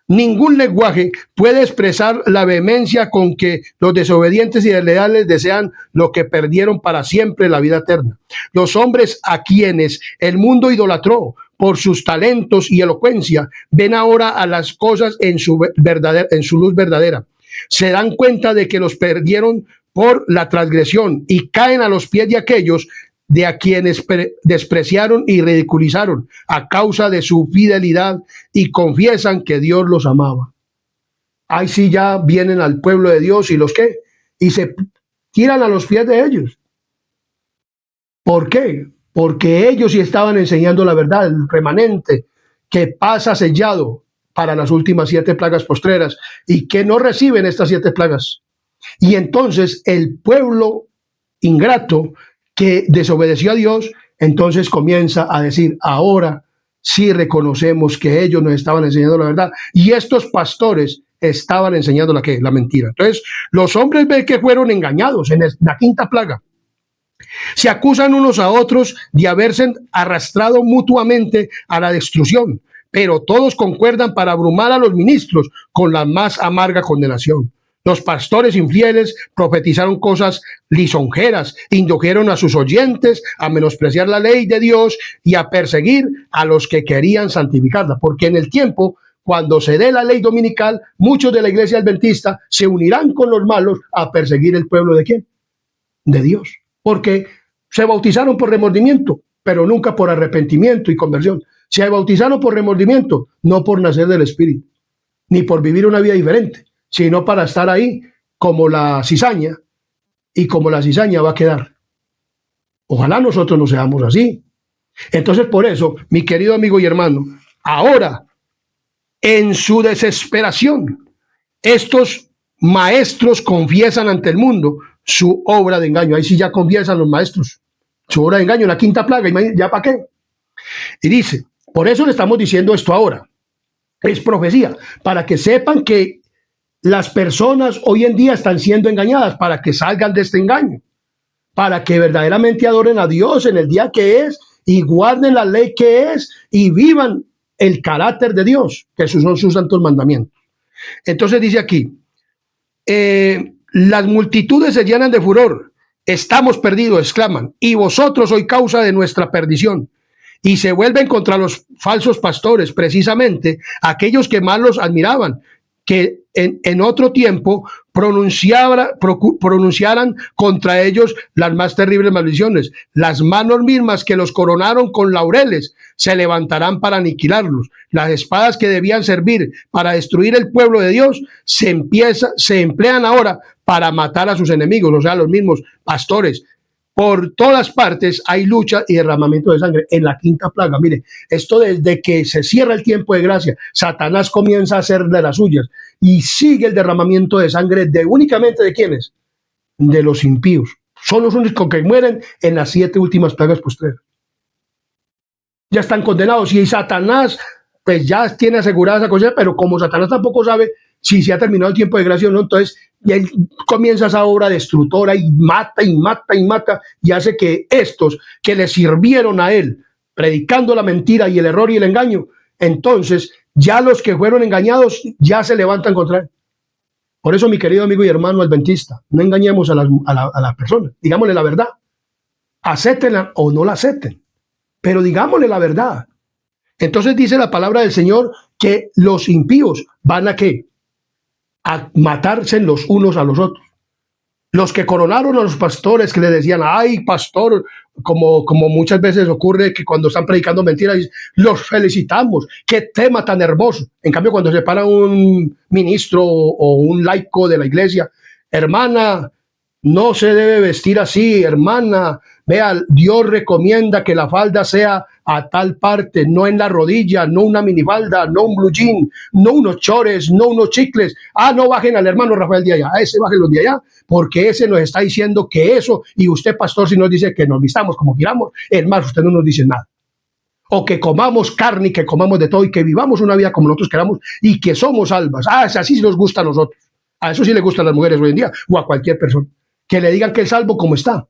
Ningún lenguaje puede expresar la vehemencia con que los desobedientes y desleales desean lo que perdieron para siempre, la vida eterna. Los hombres a quienes el mundo idolatró por sus talentos y elocuencia ven ahora a las cosas en su luz verdadera. Se dan cuenta de que los perdieron por la transgresión y caen a los pies de aquellos de a quienes despreciaron y ridiculizaron a causa de su fidelidad y confiesan que Dios los amaba. Ahí sí ya vienen al pueblo de Dios y y se tiran a los pies de ellos. ¿Por qué? Porque ellos sí estaban enseñando la verdad, el remanente que pasa sellado para las últimas 7 plagas postreras y que no reciben estas 7 plagas. Y entonces el pueblo ingrato que desobedeció a Dios, entonces comienza a decir, ahora sí reconocemos que ellos nos estaban enseñando la verdad y estos pastores estaban enseñando la mentira. Entonces los hombres ven que fueron engañados en la quinta plaga. Se acusan unos a otros de haberse arrastrado mutuamente a la destrucción, pero todos concuerdan para abrumar a los ministros con la más amarga condenación. Los pastores infieles profetizaron cosas lisonjeras, indujeron a sus oyentes a menospreciar la ley de Dios y a perseguir a los que querían santificarla, porque en el tiempo, cuando se dé la ley dominical, muchos de la iglesia adventista se unirán con los malos a perseguir el pueblo ¿de quién? De Dios, porque se bautizaron por remordimiento, pero nunca por arrepentimiento y conversión. Se bautizaron por remordimiento, no por nacer del Espíritu, ni por vivir una vida diferente, sino para estar ahí como la cizaña, y como la cizaña va a quedar. Ojalá nosotros no seamos así. Entonces, por eso, mi querido amigo y hermano, ahora, en su desesperación, estos maestros confiesan ante el mundo su obra de engaño. Ahí sí ya confiesan los maestros su obra de engaño, la quinta plaga, ¿ya para qué? Y dice, por eso le estamos diciendo esto ahora. Es profecía, para que sepan que las personas hoy en día están siendo engañadas, para que salgan de este engaño, para que verdaderamente adoren a Dios en el día que es y guarden la ley que es y vivan el carácter de Dios, que esos son sus santos mandamientos. Entonces dice aquí, las multitudes se llenan de furor, estamos perdidos, exclaman, y vosotros sois causa de nuestra perdición. Y se vuelven contra los falsos pastores, precisamente aquellos que más los admiraban, que en otro tiempo pronunciaran contra ellos las más terribles maldiciones. Las manos mismas que los coronaron con laureles se levantarán para aniquilarlos. Las espadas que debían servir para destruir el pueblo de Dios se emplean ahora para matar a sus enemigos, o sea, los mismos pastores. Por todas partes hay lucha y derramamiento de sangre. En la quinta plaga, mire, esto desde que se cierra el tiempo de gracia, Satanás comienza a hacer de las suyas y sigue el derramamiento de sangre únicamente ¿de quiénes? De los impíos. Son los únicos que mueren en las 7 últimas plagas postreras. Ya están condenados y Satanás pues ya tiene asegurada esa cosa, pero como Satanás tampoco sabe si se ha terminado el tiempo de gracia o no, entonces él comienza esa obra destructora y mata y mata y mata y hace que estos que le sirvieron a él predicando la mentira y el error y el engaño, entonces ya los que fueron engañados ya se levantan contra él. Por eso, mi querido amigo y hermano adventista, no engañemos a las personas, digámosle la verdad, acéptenla o no la acepten, pero digámosle la verdad. Entonces dice la palabra del Señor que los impíos van a ¿qué? A matarse los unos a los otros. Los que coronaron a los pastores, que le decían, ay, pastor, como muchas veces ocurre que cuando están predicando mentiras, los felicitamos, qué tema tan hermoso. En cambio, cuando se para un ministro o un laico de la iglesia, hermana, no se debe vestir así, hermana. Vea, Dios recomienda que la falda sea a tal parte, no en la rodilla, no una minifalda, no un blue jean, no unos chores, no unos chicles. Ah, no bajen al hermano Rafael de allá, a ese bajen los de allá, porque ese nos está diciendo que eso, y usted, pastor, si nos dice que nos vistamos como queramos, es más, usted no nos dice nada. O que comamos carne y que comamos de todo y que vivamos una vida como nosotros queramos y que somos almas. Ah, así nos gusta a nosotros. A eso sí le gustan las mujeres hoy en día o a cualquier persona. Que le digan que es salvo como está.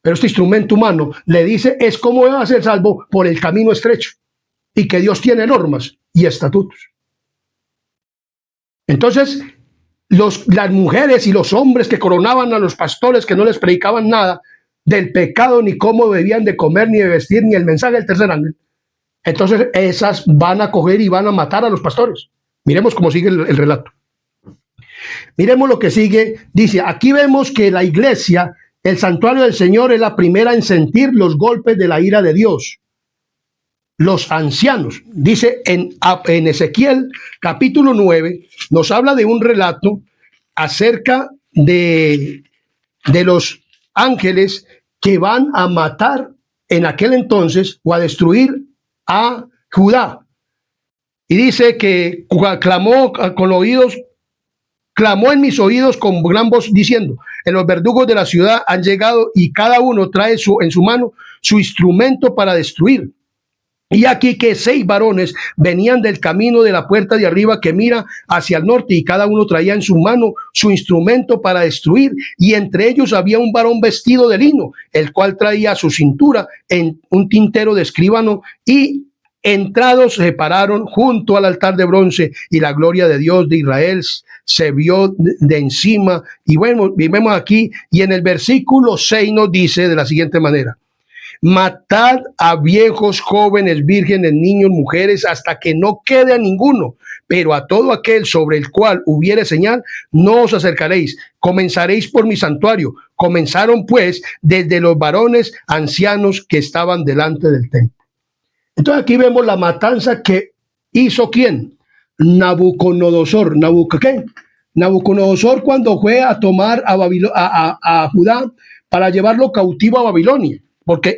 Pero este instrumento humano le dice es cómo va a ser salvo por el camino estrecho y que Dios tiene normas y estatutos. Entonces, las mujeres y los hombres que coronaban a los pastores que no les predicaban nada del pecado, ni cómo debían de comer, ni de vestir, ni el mensaje del tercer ángel, entonces esas van a coger y van a matar a los pastores. Miremos cómo sigue el relato. Miremos lo que sigue. Dice, aquí vemos que la iglesia, el santuario del Señor, es la primera en sentir los golpes de la ira de Dios. Los ancianos, dice en Ezequiel capítulo 9, nos habla de un relato acerca de los ángeles que van a matar en aquel entonces o a destruir a Judá. Y dice que clamó con oídos, clamó en mis oídos con gran voz diciendo, en los verdugos de la ciudad han llegado y cada uno trae en su mano su instrumento para destruir. Y aquí que 6 varones venían del camino de la puerta de arriba que mira hacia el norte y cada uno traía en su mano su instrumento para destruir. Y entre ellos había un varón vestido de lino, el cual traía a su cintura en un tintero de escribano y entrados se pararon junto al altar de bronce y la gloria de Dios de Israel se vio de encima. Y bueno, vemos aquí y en el versículo 6 nos dice de la siguiente manera. Matad a viejos, jóvenes, vírgenes, niños, mujeres, hasta que no quede a ninguno. Pero a todo aquel sobre el cual hubiere señal, no os acercaréis. Comenzaréis por mi santuario. Comenzaron pues desde los varones ancianos que estaban delante del templo. Entonces aquí vemos la matanza que hizo ¿quién? Nabucodonosor. Nabucodonosor cuando fue a tomar a Judá para llevarlo cautivo a Babilonia. Porque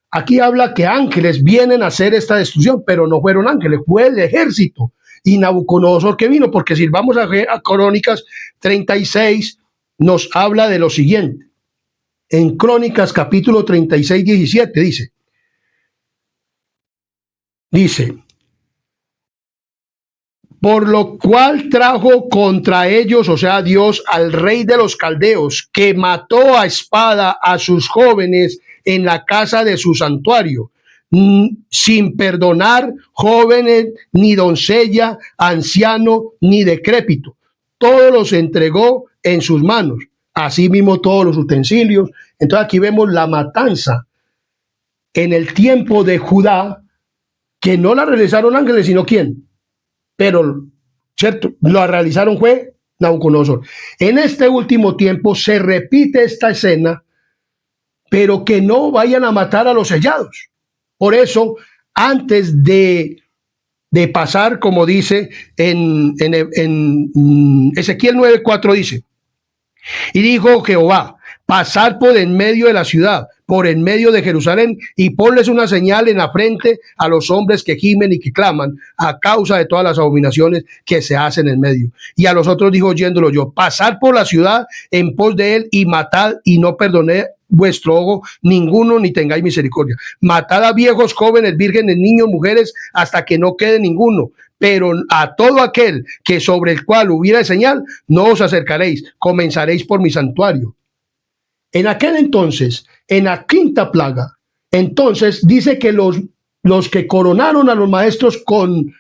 aquí habla que ángeles vienen a hacer esta destrucción, pero no fueron ángeles, fue el ejército. Y Nabucodonosor que vino, porque si vamos a Crónicas 36, nos habla de lo siguiente. En Crónicas capítulo 36, 17 dice, por lo cual trajo contra ellos, o sea, Dios, al rey de los caldeos, que mató a espada a sus jóvenes en la casa de su santuario, sin perdonar jóvenes, ni doncella, anciano, ni decrépito. Todos los entregó en sus manos, asimismo todos los utensilios. Entonces aquí vemos la matanza en el tiempo de Judá, que no la realizaron ángeles, sino ¿quién? Pero, ¿cierto? Lo realizaron fue Nabucodonosor. En este último tiempo se repite esta escena, pero que no vayan a matar a los sellados. Por eso, antes de pasar, como dice en Ezequiel 9:4 dice, y dijo Jehová, pasar por en medio de la ciudad, por en medio de Jerusalén, y ponles una señal en la frente a los hombres que gimen y que claman a causa de todas las abominaciones que se hacen en medio. Y a los otros dijo oyéndolo yo, pasar por la ciudad en pos de él y matad y no perdoné vuestro ojo ninguno ni tengáis misericordia. Matad a viejos, jóvenes, vírgenes, niños, mujeres, hasta que no quede ninguno. Pero a todo aquel que sobre el cual hubiera señal, no os acercaréis, comenzaréis por mi santuario. En aquel entonces, en la quinta plaga, entonces dice que los que coronaron a los maestros con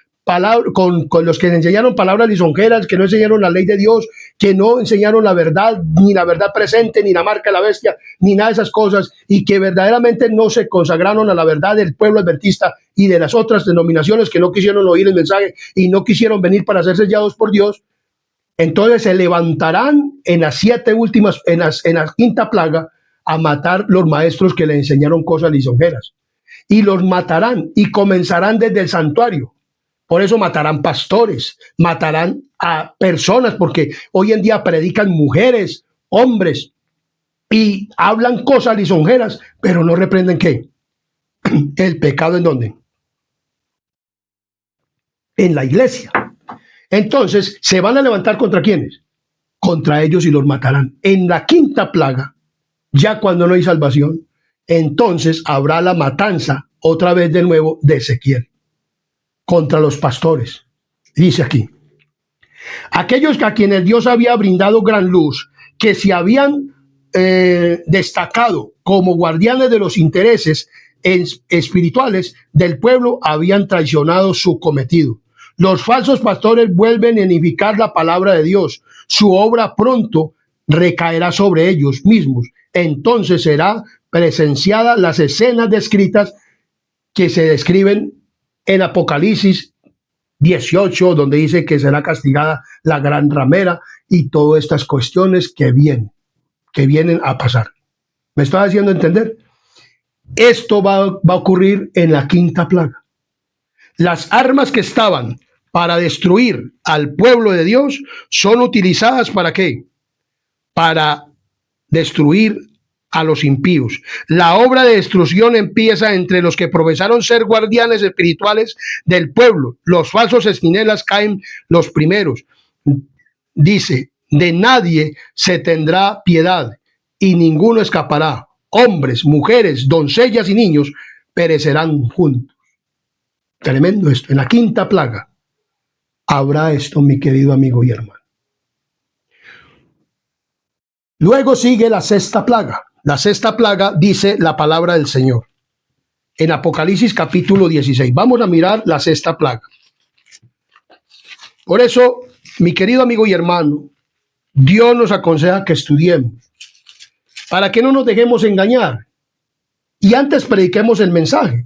los que enseñaron palabras lisonjeras, que no enseñaron la ley de Dios, que no enseñaron la verdad, ni la verdad presente, ni la marca de la bestia, ni nada de esas cosas, y que verdaderamente no se consagraron a la verdad del pueblo adventista y de las otras denominaciones que no quisieron oír el mensaje y no quisieron venir para ser sellados por Dios. Entonces se levantarán en las 7 últimas, en la quinta plaga, a matar los maestros que le enseñaron cosas lisonjeras. Y los matarán y comenzarán desde el santuario. Por eso matarán pastores, matarán a personas, porque hoy en día predican mujeres, hombres, y hablan cosas lisonjeras, pero no reprenden ¿qué? El pecado. ¿En dónde? En la iglesia. Entonces, ¿se van a levantar contra quiénes? Contra ellos y los matarán. En la quinta plaga, ya cuando no hay salvación, entonces habrá la matanza, otra vez de nuevo, de Ezequiel, contra los pastores. Dice aquí, aquellos a quienes Dios había brindado gran luz, que se habían destacado como guardianes de los intereses espirituales del pueblo, habían traicionado su cometido. Los falsos pastores vuelven a edificar la palabra de Dios. Su obra pronto recaerá sobre ellos mismos. Entonces será presenciada las escenas descritas que se describen en Apocalipsis 18, donde dice que será castigada la gran ramera y todas estas cuestiones que vienen a pasar. ¿Me estoy haciendo entender? Esto va a ocurrir en la quinta plaga. Las armas que estaban para destruir al pueblo de Dios son utilizadas ¿para qué? Para destruir a los impíos. La obra de destrucción empieza entre los que profesaron ser guardianes espirituales del pueblo. Los falsos centinelas caen los primeros. Dice, de nadie se tendrá piedad y ninguno escapará. Hombres, mujeres, doncellas y niños perecerán juntos. Tremendo esto. En la quinta plaga habrá esto, mi querido amigo y hermano. Luego sigue la sexta plaga. La sexta plaga dice la palabra del Señor. En Apocalipsis capítulo 16. Vamos a mirar la sexta plaga. Por eso, mi querido amigo y hermano, Dios nos aconseja que estudiemos, para que no nos dejemos engañar. Y antes prediquemos el mensaje.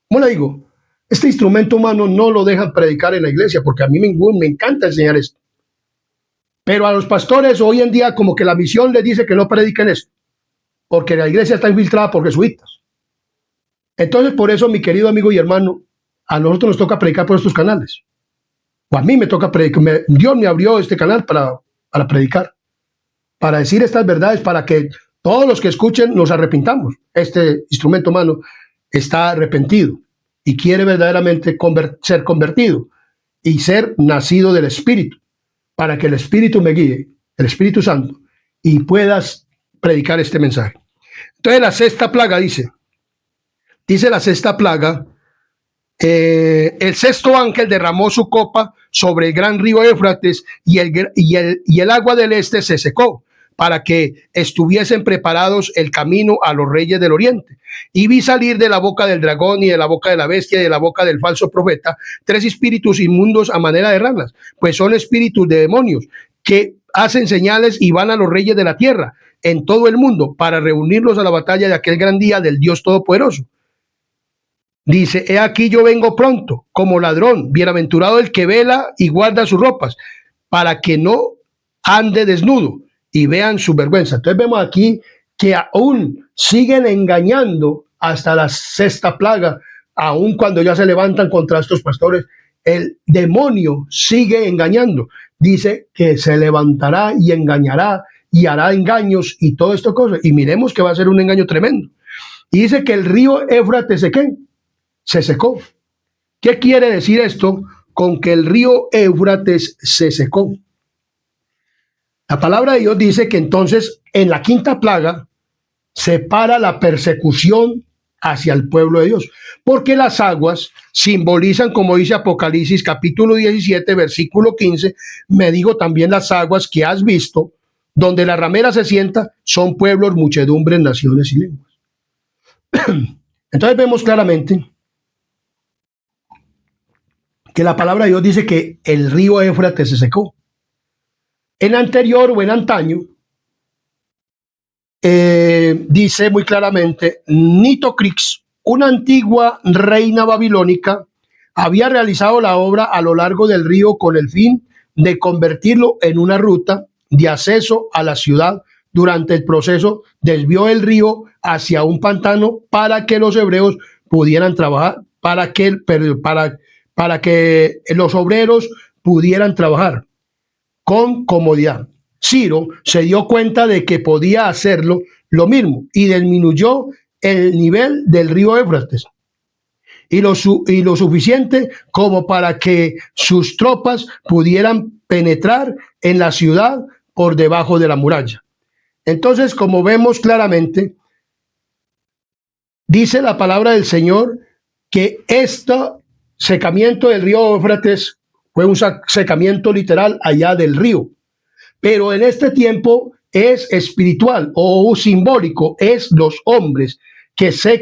¿Cómo le digo? Este instrumento humano no lo dejan predicar en la iglesia, porque a mí me encanta enseñar esto. Pero a los pastores hoy en día como que la misión les dice que no prediquen esto, porque la iglesia está infiltrada por jesuitas. Entonces, por eso, mi querido amigo y hermano, a nosotros nos toca predicar por estos canales. O a mí me toca predicar. Dios me abrió este canal para predicar, para decir estas verdades, para que todos los que escuchen nos arrepintamos. Este instrumento humano está arrepentido y quiere verdaderamente ser convertido y ser nacido del Espíritu, para que el Espíritu me guíe, el Espíritu Santo, y puedas predicar este mensaje. Entonces la sexta plaga dice la sexta plaga, el sexto ángel derramó su copa sobre el gran río Éufrates y el agua del este se secó, para que estuviesen preparados el camino a los reyes del oriente. Y vi salir de la boca del dragón y de la boca de la bestia y de la boca del falso profeta 3 espíritus inmundos a manera de ranas, pues son espíritus de demonios que hacen señales y van a los reyes de la tierra en todo el mundo para reunirlos a la batalla de aquel gran día del Dios Todopoderoso. Dice, he aquí yo vengo pronto como ladrón, bienaventurado el que vela y guarda sus ropas, para que no ande desnudo y vean su vergüenza. Entonces vemos aquí que aún siguen engañando hasta la sexta plaga, aún cuando ya se levantan contra estos pastores, el demonio sigue engañando. Dice que se levantará y engañará y hará engaños y todo esto cosas. Y miremos que va a ser un engaño tremendo. Y dice que el río Éufrates se secó. ¿Qué quiere decir esto con que el río Éufrates se secó? La palabra de Dios dice que entonces en la quinta plaga se para la persecución hacia el pueblo de Dios, porque las aguas simbolizan, como dice Apocalipsis capítulo 17, versículo 15, me digo también las aguas que has visto, donde la ramera se sienta, son pueblos, muchedumbres, naciones y lenguas. Entonces vemos claramente que la palabra de Dios dice que el río Éufrates se secó. En anterior o en antaño, dice muy claramente, Nitocrix, una antigua reina babilónica, había realizado la obra a lo largo del río con el fin de convertirlo en una ruta de acceso a la ciudad. Durante el proceso desvió el río hacia un pantano para que los hebreos pudieran trabajar, para que los obreros pudieran trabajar con comodidad. Ciro se dio cuenta de que podía hacerlo lo mismo y disminuyó el nivel del río Éufrates y lo suficiente como para que sus tropas pudieran penetrar en la ciudad por debajo de la muralla. Entonces, como vemos claramente, dice la palabra del Señor que este secamiento del río Éufrates fue un secamiento literal allá del río, pero en este tiempo es espiritual o simbólico, es los hombres que se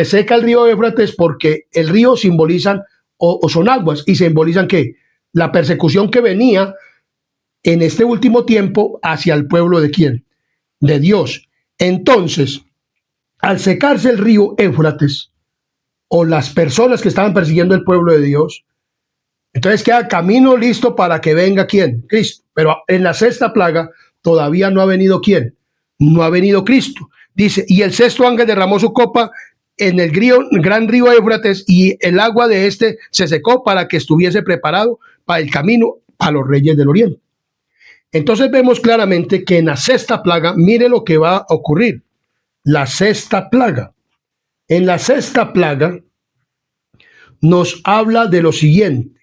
seca el río Éufrates porque el río simbolizan o son aguas y simbolizan que la persecución que venía en este último tiempo hacia el pueblo de ¿quién? De Dios. Entonces, al secarse el río Éufrates o las personas que estaban persiguiendo el pueblo de Dios, entonces queda camino listo para que venga ¿quién? Cristo. Pero en la sexta plaga todavía no ha venido ¿quién? No ha venido Cristo. Dice, y el sexto ángel derramó su copa en el gran río Éufrates y el agua de este se secó para que estuviese preparado para el camino a los reyes del oriente. Entonces vemos claramente que en la sexta plaga, mire lo que va a ocurrir. La sexta plaga. En la sexta plaga nos habla de lo siguiente.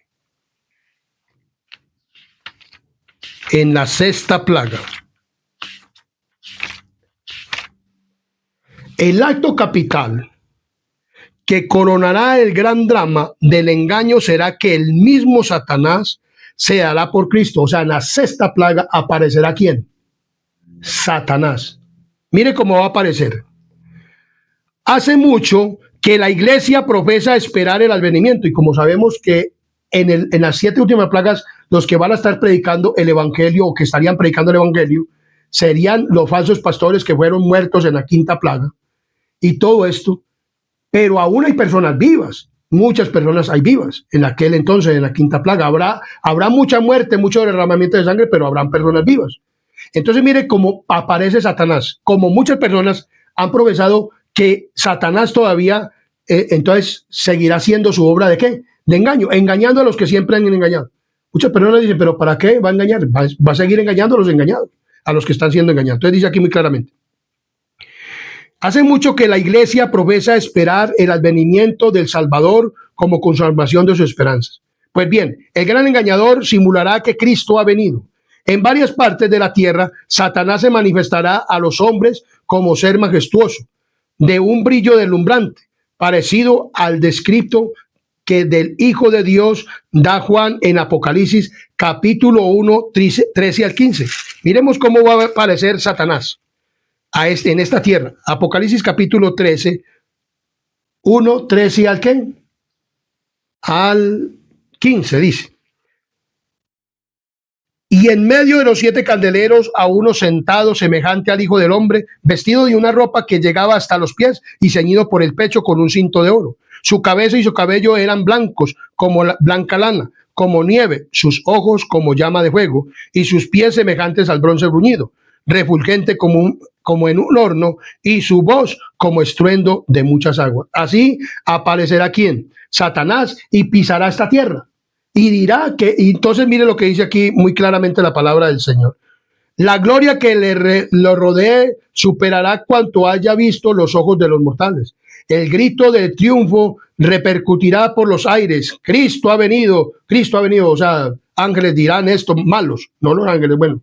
En la sexta plaga, el acto capital que coronará el gran drama del engaño será que el mismo Satanás se dará por Cristo. O sea, en la sexta plaga aparecerá ¿quién? Satanás. Mire cómo va a aparecer. Hace mucho que la iglesia profesa esperar el advenimiento y como sabemos que en las 7 últimas plagas los que van a estar predicando el evangelio o que estarían predicando el evangelio serían los falsos pastores que fueron muertos en la quinta plaga y todo esto, pero aún hay personas vivas, muchas personas hay vivas en aquel entonces, en la quinta plaga. Habrá mucha muerte, mucho derramamiento de sangre, pero habrán personas vivas. Entonces mire cómo aparece Satanás, como muchas personas han profesado que Satanás todavía entonces seguirá haciendo su obra de ¿qué? De engaño, engañando a los que siempre han engañado. Muchas personas dicen, pero ¿para qué va a engañar? Va a seguir engañando a los engañados, a los que están siendo engañados. Entonces dice aquí muy claramente. Hace mucho que la iglesia profesa esperar el advenimiento del Salvador como consumación de sus esperanzas. Pues bien, el gran engañador simulará que Cristo ha venido. En varias partes de la tierra, Satanás se manifestará a los hombres como ser majestuoso, de un brillo deslumbrante, parecido al descripto que del Hijo de Dios da Juan en Apocalipsis capítulo 1, 13 al 15. Miremos cómo va a aparecer Satanás en esta tierra. Apocalipsis capítulo 13, 1, 13 al ¿qué? Al 15 dice. Y en medio de los 7 candeleros a uno sentado semejante al Hijo del Hombre, vestido de una ropa que llegaba hasta los pies y ceñido por el pecho con un cinto de oro. Su cabeza y su cabello eran blancos como blanca lana, como nieve, sus ojos como llama de fuego y sus pies semejantes al bronce bruñido, refulgente como en un horno y su voz como estruendo de muchas aguas. Así aparecerá ¿quién? Satanás y pisará esta tierra. Y dirá que, y entonces mire lo que dice aquí muy claramente la palabra del Señor. La gloria que lo rodee superará cuanto haya visto los ojos de los mortales. El grito de triunfo repercutirá por los aires. Cristo ha venido, o sea, ángeles dirán esto, malos, no los ángeles, bueno.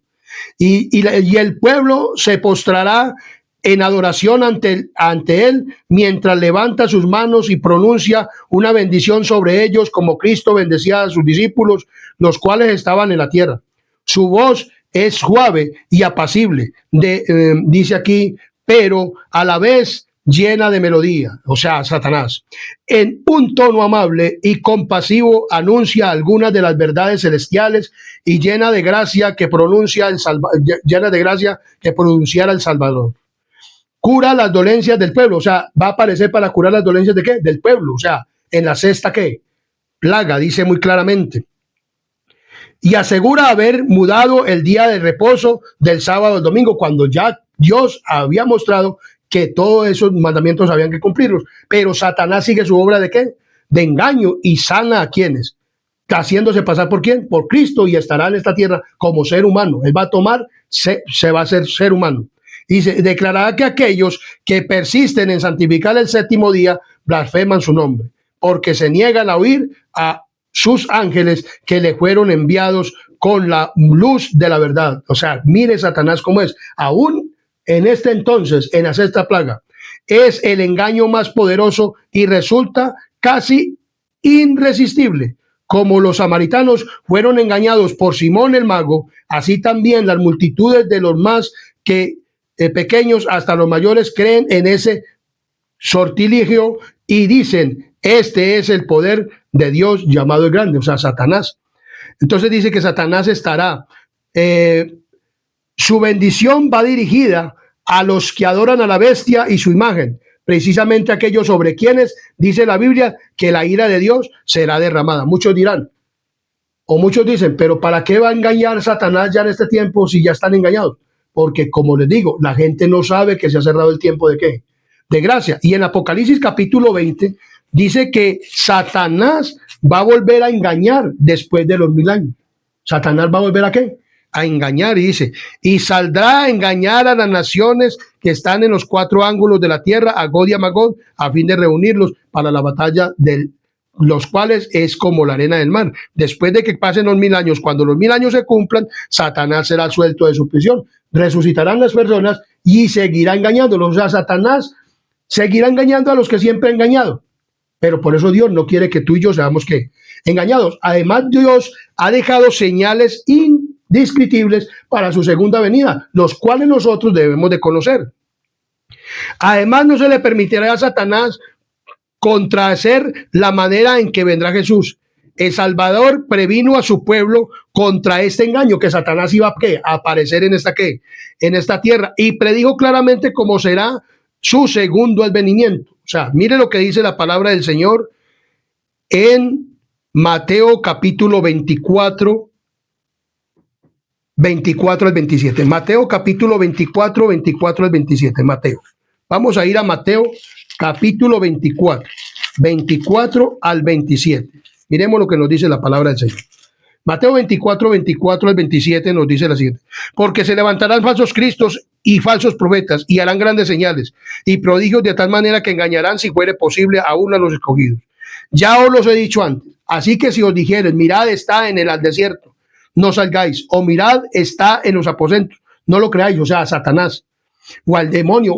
Y el pueblo se postrará en adoración ante él, mientras levanta sus manos y pronuncia una bendición sobre ellos, como Cristo bendecía a sus discípulos, los cuales estaban en la tierra. Su voz es suave y apacible, dice aquí, pero a la vez llena de melodía, o sea, Satanás. En un tono amable y compasivo anuncia algunas de las verdades celestiales y llena de gracia que pronunciara el Salvador. Cura las dolencias del pueblo, o sea, va a aparecer para curar las dolencias de ¿qué? Del pueblo, o sea, en la sexta ¿qué? Plaga, dice muy claramente. y asegura haber mudado el día de reposo del sábado al domingo, cuando ya Dios había mostrado que todos esos mandamientos habían que cumplirlos. Pero Satanás sigue su obra de ¿qué? De engaño, y sana a quienes, haciéndose pasar por quién, por Cristo, y estará en esta tierra como ser humano. Él va a tomar, se va a hacer ser humano. Y se declarará que aquellos que persisten en santificar el séptimo día blasfeman su nombre, porque se niegan a oír a sus ángeles que le fueron enviados con la luz de la verdad. O sea, mire Satanás cómo es. Aún en este entonces, en la sexta plaga, es el engaño más poderoso y resulta casi irresistible. Como los samaritanos fueron engañados por Simón el mago, así también las multitudes de los más que pequeños hasta los mayores creen en ese sortilegio y dicen, este es el poder de Dios llamado el grande, o sea, Satanás. Entonces dice que Satanás estará, su bendición va dirigida a los que adoran a la bestia y su imagen, precisamente aquellos sobre quienes dice la Biblia que la ira de Dios será derramada. Muchos dirán, o muchos dicen, pero ¿para qué va a engañar Satanás ya en este tiempo si ya están engañados? Porque, como les digo, la gente no sabe que se ha cerrado el tiempo de ¿qué? De gracia. Y en Apocalipsis capítulo 20 dice que Satanás va a volver a engañar después de los 1000 años. Satanás va a volver a ¿qué? A engañar, y dice, y saldrá a engañar a las naciones que están en los 4 ángulos de la tierra, a Gog y a Magog, a fin de reunirlos para la batalla del los cuales es como la arena del mar. Después de que pasen los 1000 años, cuando los 1000 años se cumplan, Satanás será suelto de su prisión. Resucitarán las personas y seguirá engañándolos. O sea, Satanás seguirá engañando a los que siempre ha engañado. Pero por eso Dios no quiere que tú y yo seamos ¿qué? Engañados. Además, Dios ha dejado señales indescriptibles para su segunda venida, los cuales nosotros debemos de conocer. Además, no se le permitirá a Satanás contrahacer la manera en que vendrá Jesús. El Salvador previno a su pueblo contra este engaño, que Satanás iba a aparecer en esta tierra, y predijo claramente cómo será su segundo advenimiento. O sea, mire lo que dice la palabra del Señor en Mateo capítulo 24, 24 al 27. Mateo capítulo 24, 24 al 27. Mateo. Vamos a ir a Mateo capítulo 24, 24 al 27. Miremos lo que nos dice la palabra del Señor. Mateo 24, 24 al 27 nos dice la siguiente. Porque se levantarán falsos cristos y falsos profetas y harán grandes señales y prodigios de tal manera que engañarán, si fuere posible, aún a los escogidos. Ya os los he dicho antes. Así que si os dijeren, mirad, está en el desierto, no salgáis, o mirad, está en los aposentos, no lo creáis, o sea, a Satanás o al demonio,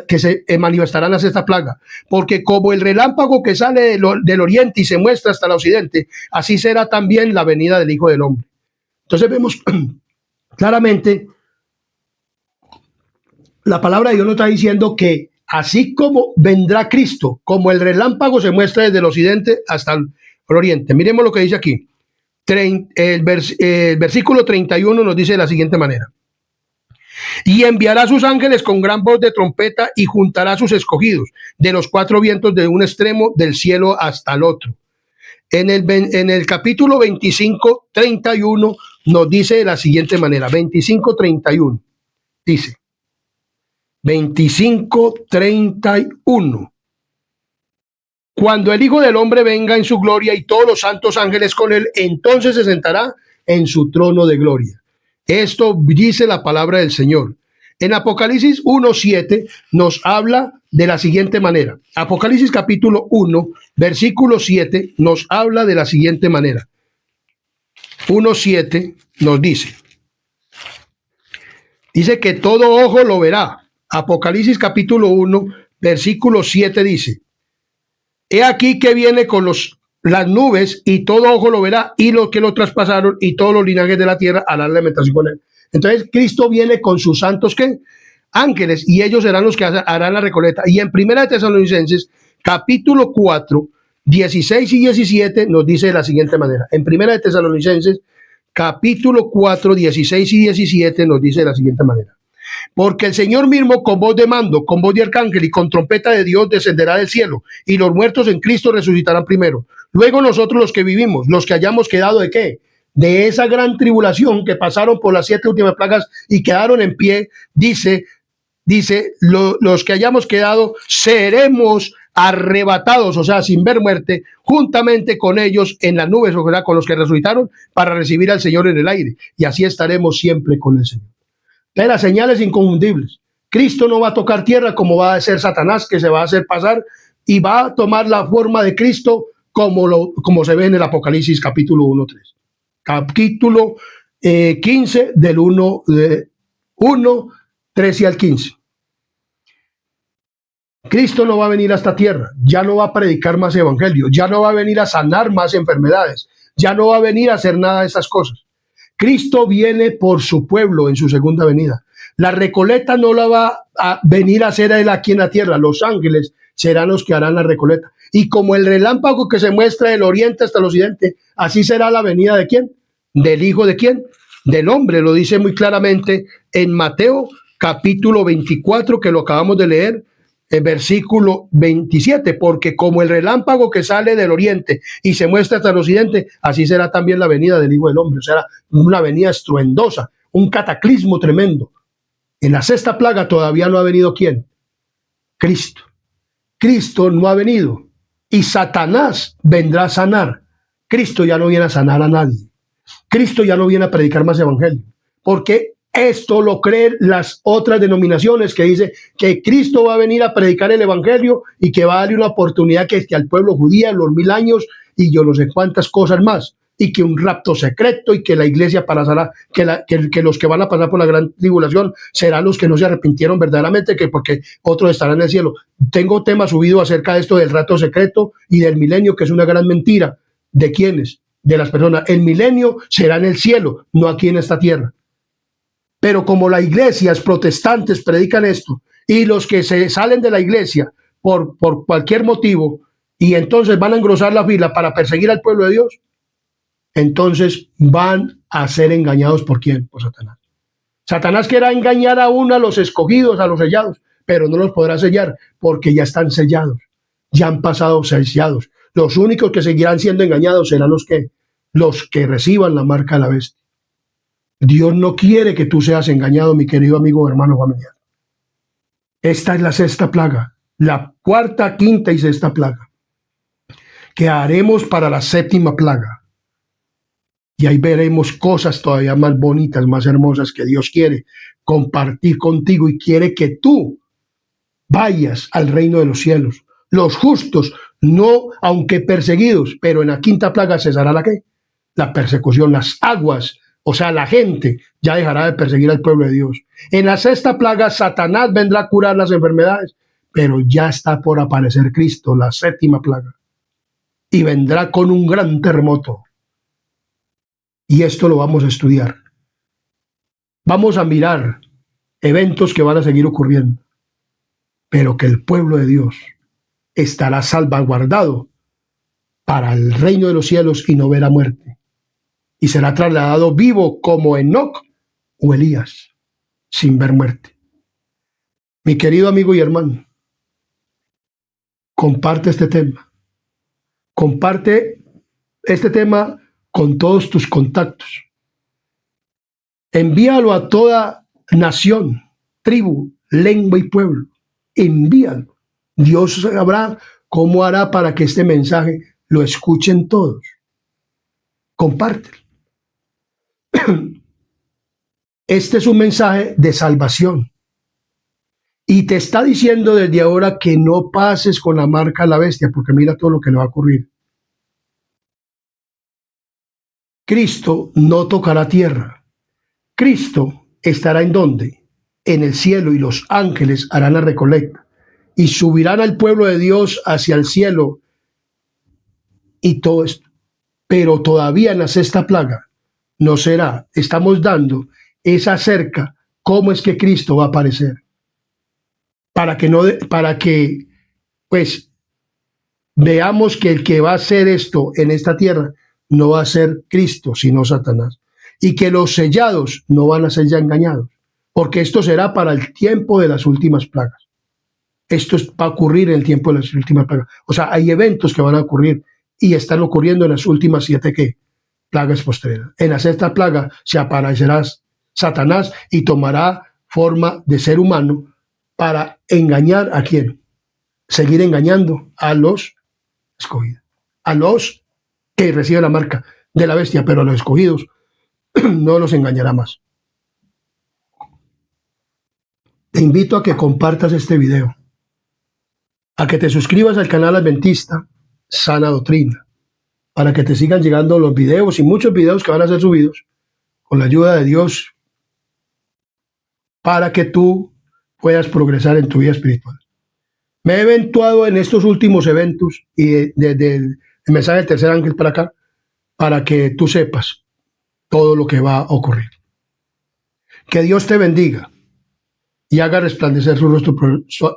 que se manifestarán hasta esta plaga, porque como el relámpago que sale del oriente y se muestra hasta el occidente, así será también la venida del Hijo del Hombre. Entonces vemos claramente, la palabra de Dios nos está diciendo que así como vendrá Cristo, como el relámpago se muestra desde el occidente hasta el oriente. Miremos lo que dice aquí. El versículo 31 nos dice de la siguiente manera. Y enviará a sus ángeles con gran voz de trompeta y juntará a sus escogidos de los 4 vientos de un extremo del cielo hasta el otro. En el capítulo 25, 31 nos dice de la siguiente manera. 25, 31 dice. 25, 31. Cuando el Hijo del Hombre venga en su gloria y todos los santos ángeles con él, entonces se sentará en su trono de gloria. Esto dice la palabra del Señor. En Apocalipsis 1:7 nos habla de la siguiente manera. Apocalipsis capítulo 1, versículo 7 nos habla de la siguiente manera. 1:7 nos dice. Dice que todo ojo lo verá. Apocalipsis capítulo 1, versículo 7 dice. He aquí que viene con las nubes y todo ojo lo verá, y los que lo traspasaron y todos los linajes de la tierra harán lamentación con él. Entonces Cristo viene con sus santos ¿qué? Ángeles, y ellos serán los que harán la recolecta. Y en Primera de Tesalonicenses capítulo 4, 16 y 17 nos dice de la siguiente manera. En Primera de Tesalonicenses capítulo 4, 16 y 17 nos dice de la siguiente manera. Porque el Señor mismo con voz de mando, con voz de arcángel y con trompeta de Dios descenderá del cielo, y los muertos en Cristo resucitarán primero. Luego nosotros los que vivimos, los que hayamos quedado ¿de qué? de esa gran tribulación que pasaron por las 7 últimas plagas y quedaron en pie, dice, los que hayamos quedado seremos arrebatados, o sea, sin ver muerte, juntamente con ellos en las nubes, o sea, con los que resucitaron para recibir al Señor en el aire. Y así estaremos siempre con el Señor. Entonces, las señales inconfundibles. Cristo no va a tocar tierra como va a ser Satanás, que se va a hacer pasar y va a tomar la forma de Cristo como se ve en el Apocalipsis capítulo 1-3. Capítulo 15 del 13 al 15. Cristo no va a venir a esta tierra, ya no va a predicar más evangelio, ya no va a venir a sanar más enfermedades, ya no va a venir a hacer nada de esas cosas. Cristo viene por su pueblo en su segunda venida. La recoleta no la va a venir a hacer él aquí en la tierra, los ángeles serán los que harán la recoleta. Y como el relámpago que se muestra del oriente hasta el occidente, así será la venida de ¿quién? Del Hijo de ¿quién? Del hombre, lo dice muy claramente en Mateo capítulo 24, que lo acabamos de leer, el versículo 27, porque como el relámpago que sale del oriente y se muestra hasta el occidente, así será también la venida del Hijo del Hombre. Será una venida estruendosa, un cataclismo tremendo. En la 6ª plaga todavía no ha venido ¿quién? Cristo. Cristo no ha venido y Satanás vendrá a sanar. Cristo ya no viene a sanar a nadie. Cristo ya no viene a predicar más evangelio, porque esto lo creen las otras denominaciones que dice que Cristo va a venir a predicar el evangelio y que va a darle una oportunidad que al pueblo judío en los 1000 años y yo no sé cuántas cosas más, y que un rapto secreto y que la iglesia pasará, que los que van a pasar por la gran tribulación serán los que no se arrepintieron verdaderamente, que porque otros estarán en el cielo. Tengo tema subido acerca de esto del rapto secreto y del milenio, que es una gran mentira. ¿De quiénes? De las personas. El milenio será en el cielo, no aquí en esta tierra. Pero como las iglesias protestantes predican esto y los que se salen de la iglesia por cualquier motivo y entonces van a engrosar la fila para perseguir al pueblo de Dios, entonces van a ser engañados ¿por quién? Por Satanás. Satanás quiere engañar aún a los escogidos, a los sellados, pero no los podrá sellar porque ya están sellados, ya han pasado sellados. Los únicos que seguirán siendo engañados serán los que reciban la marca de la bestia. Dios no quiere que tú seas engañado, mi querido amigo, hermano, familiar. Esta es la 6ª plaga, la 4ª, 5ª y 6ª plaga, que haremos para la 7ª plaga. Y ahí veremos cosas todavía más bonitas, más hermosas que Dios quiere compartir contigo y quiere que tú vayas al reino de los cielos. Los justos, no, aunque perseguidos, pero en la 5ª plaga cesará la ¿qué? La persecución, las aguas. O sea, la gente ya dejará de perseguir al pueblo de Dios. En la 6ª plaga, Satanás vendrá a curar las enfermedades, pero ya está por aparecer Cristo, la 7ª plaga. Y vendrá con un gran terremoto. Y esto lo vamos a estudiar. Vamos a mirar eventos que van a seguir ocurriendo, pero que el pueblo de Dios estará salvaguardado para el reino de los cielos y no verá muerte. Y será trasladado vivo como Enoc o Elías, sin ver muerte. Mi querido amigo y hermano, comparte este tema. Comparte este tema con todos tus contactos. Envíalo a toda nación, tribu, lengua y pueblo. Envíalo. Dios sabrá cómo hará para que este mensaje lo escuchen todos. Compártelo. Este es un mensaje de salvación. Y te está diciendo desde ahora que no pases con la marca de la bestia, porque mira todo lo que le va a ocurrir. Cristo no tocará tierra. Cristo estará ¿en dónde? En el cielo, y los ángeles harán la recolecta y subirán al pueblo de Dios hacia el cielo y todo esto. Pero todavía en la 6ª plaga no será. Estamos dando esa cerca, cómo es que Cristo va a aparecer. Para que pues veamos que el que va a hacer esto en esta tierra no va a ser Cristo, sino Satanás. Y que los sellados no van a ser ya engañados, porque esto será para el tiempo de las últimas plagas. Esto va a ocurrir en el tiempo de las últimas plagas. O sea, hay eventos que van a ocurrir y están ocurriendo en las últimas 7 plagas postreras. En la sexta plaga se aparecerá Satanás y tomará forma de ser humano para engañar ¿a quién? Seguir engañando a los escogidos, a los que reciben la marca de la bestia, pero a los escogidos no los engañará más. Te invito a que compartas este video, a que te suscribas al canal Adventista Sana Doctrina, para que te sigan llegando los videos y muchos videos que van a ser subidos con la ayuda de Dios, para que tú puedas progresar en tu vida espiritual. Me he eventuado en estos últimos eventos y desde el mensaje del tercer ángel para acá, para que tú sepas todo lo que va a ocurrir. Que Dios te bendiga y haga resplandecer su rostro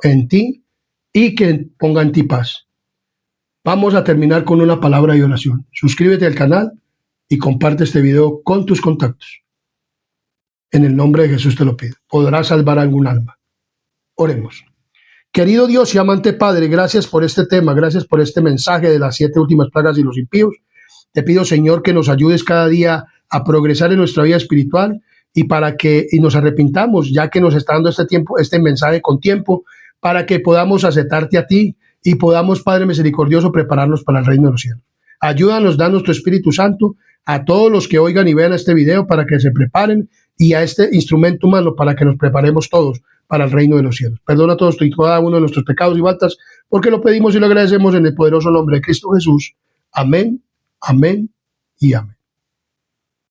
en ti y que ponga en ti paz. Vamos a terminar con una palabra de oración. Suscríbete al canal y comparte este video con tus contactos. En el nombre de Jesús te lo pido. Podrás salvar algún alma. Oremos. Querido Dios y amante Padre, gracias por este tema, gracias por este mensaje de las 7 últimas plagas y los impíos. Te pido, Señor, que nos ayudes cada día a progresar en nuestra vida espiritual y para que nos arrepintamos, ya que nos está dando este mensaje con tiempo, para que podamos aceptarte a ti y podamos, Padre misericordioso, prepararnos para el reino de los cielos. Ayúdanos, danos tu Espíritu Santo a todos los que oigan y vean este video para que se preparen y a este instrumento humano para que nos preparemos todos para el reino de los cielos. Perdona a todos y cada uno de nuestros pecados y faltas, porque lo pedimos y lo agradecemos en el poderoso nombre de Cristo Jesús. Amén, amén y amén.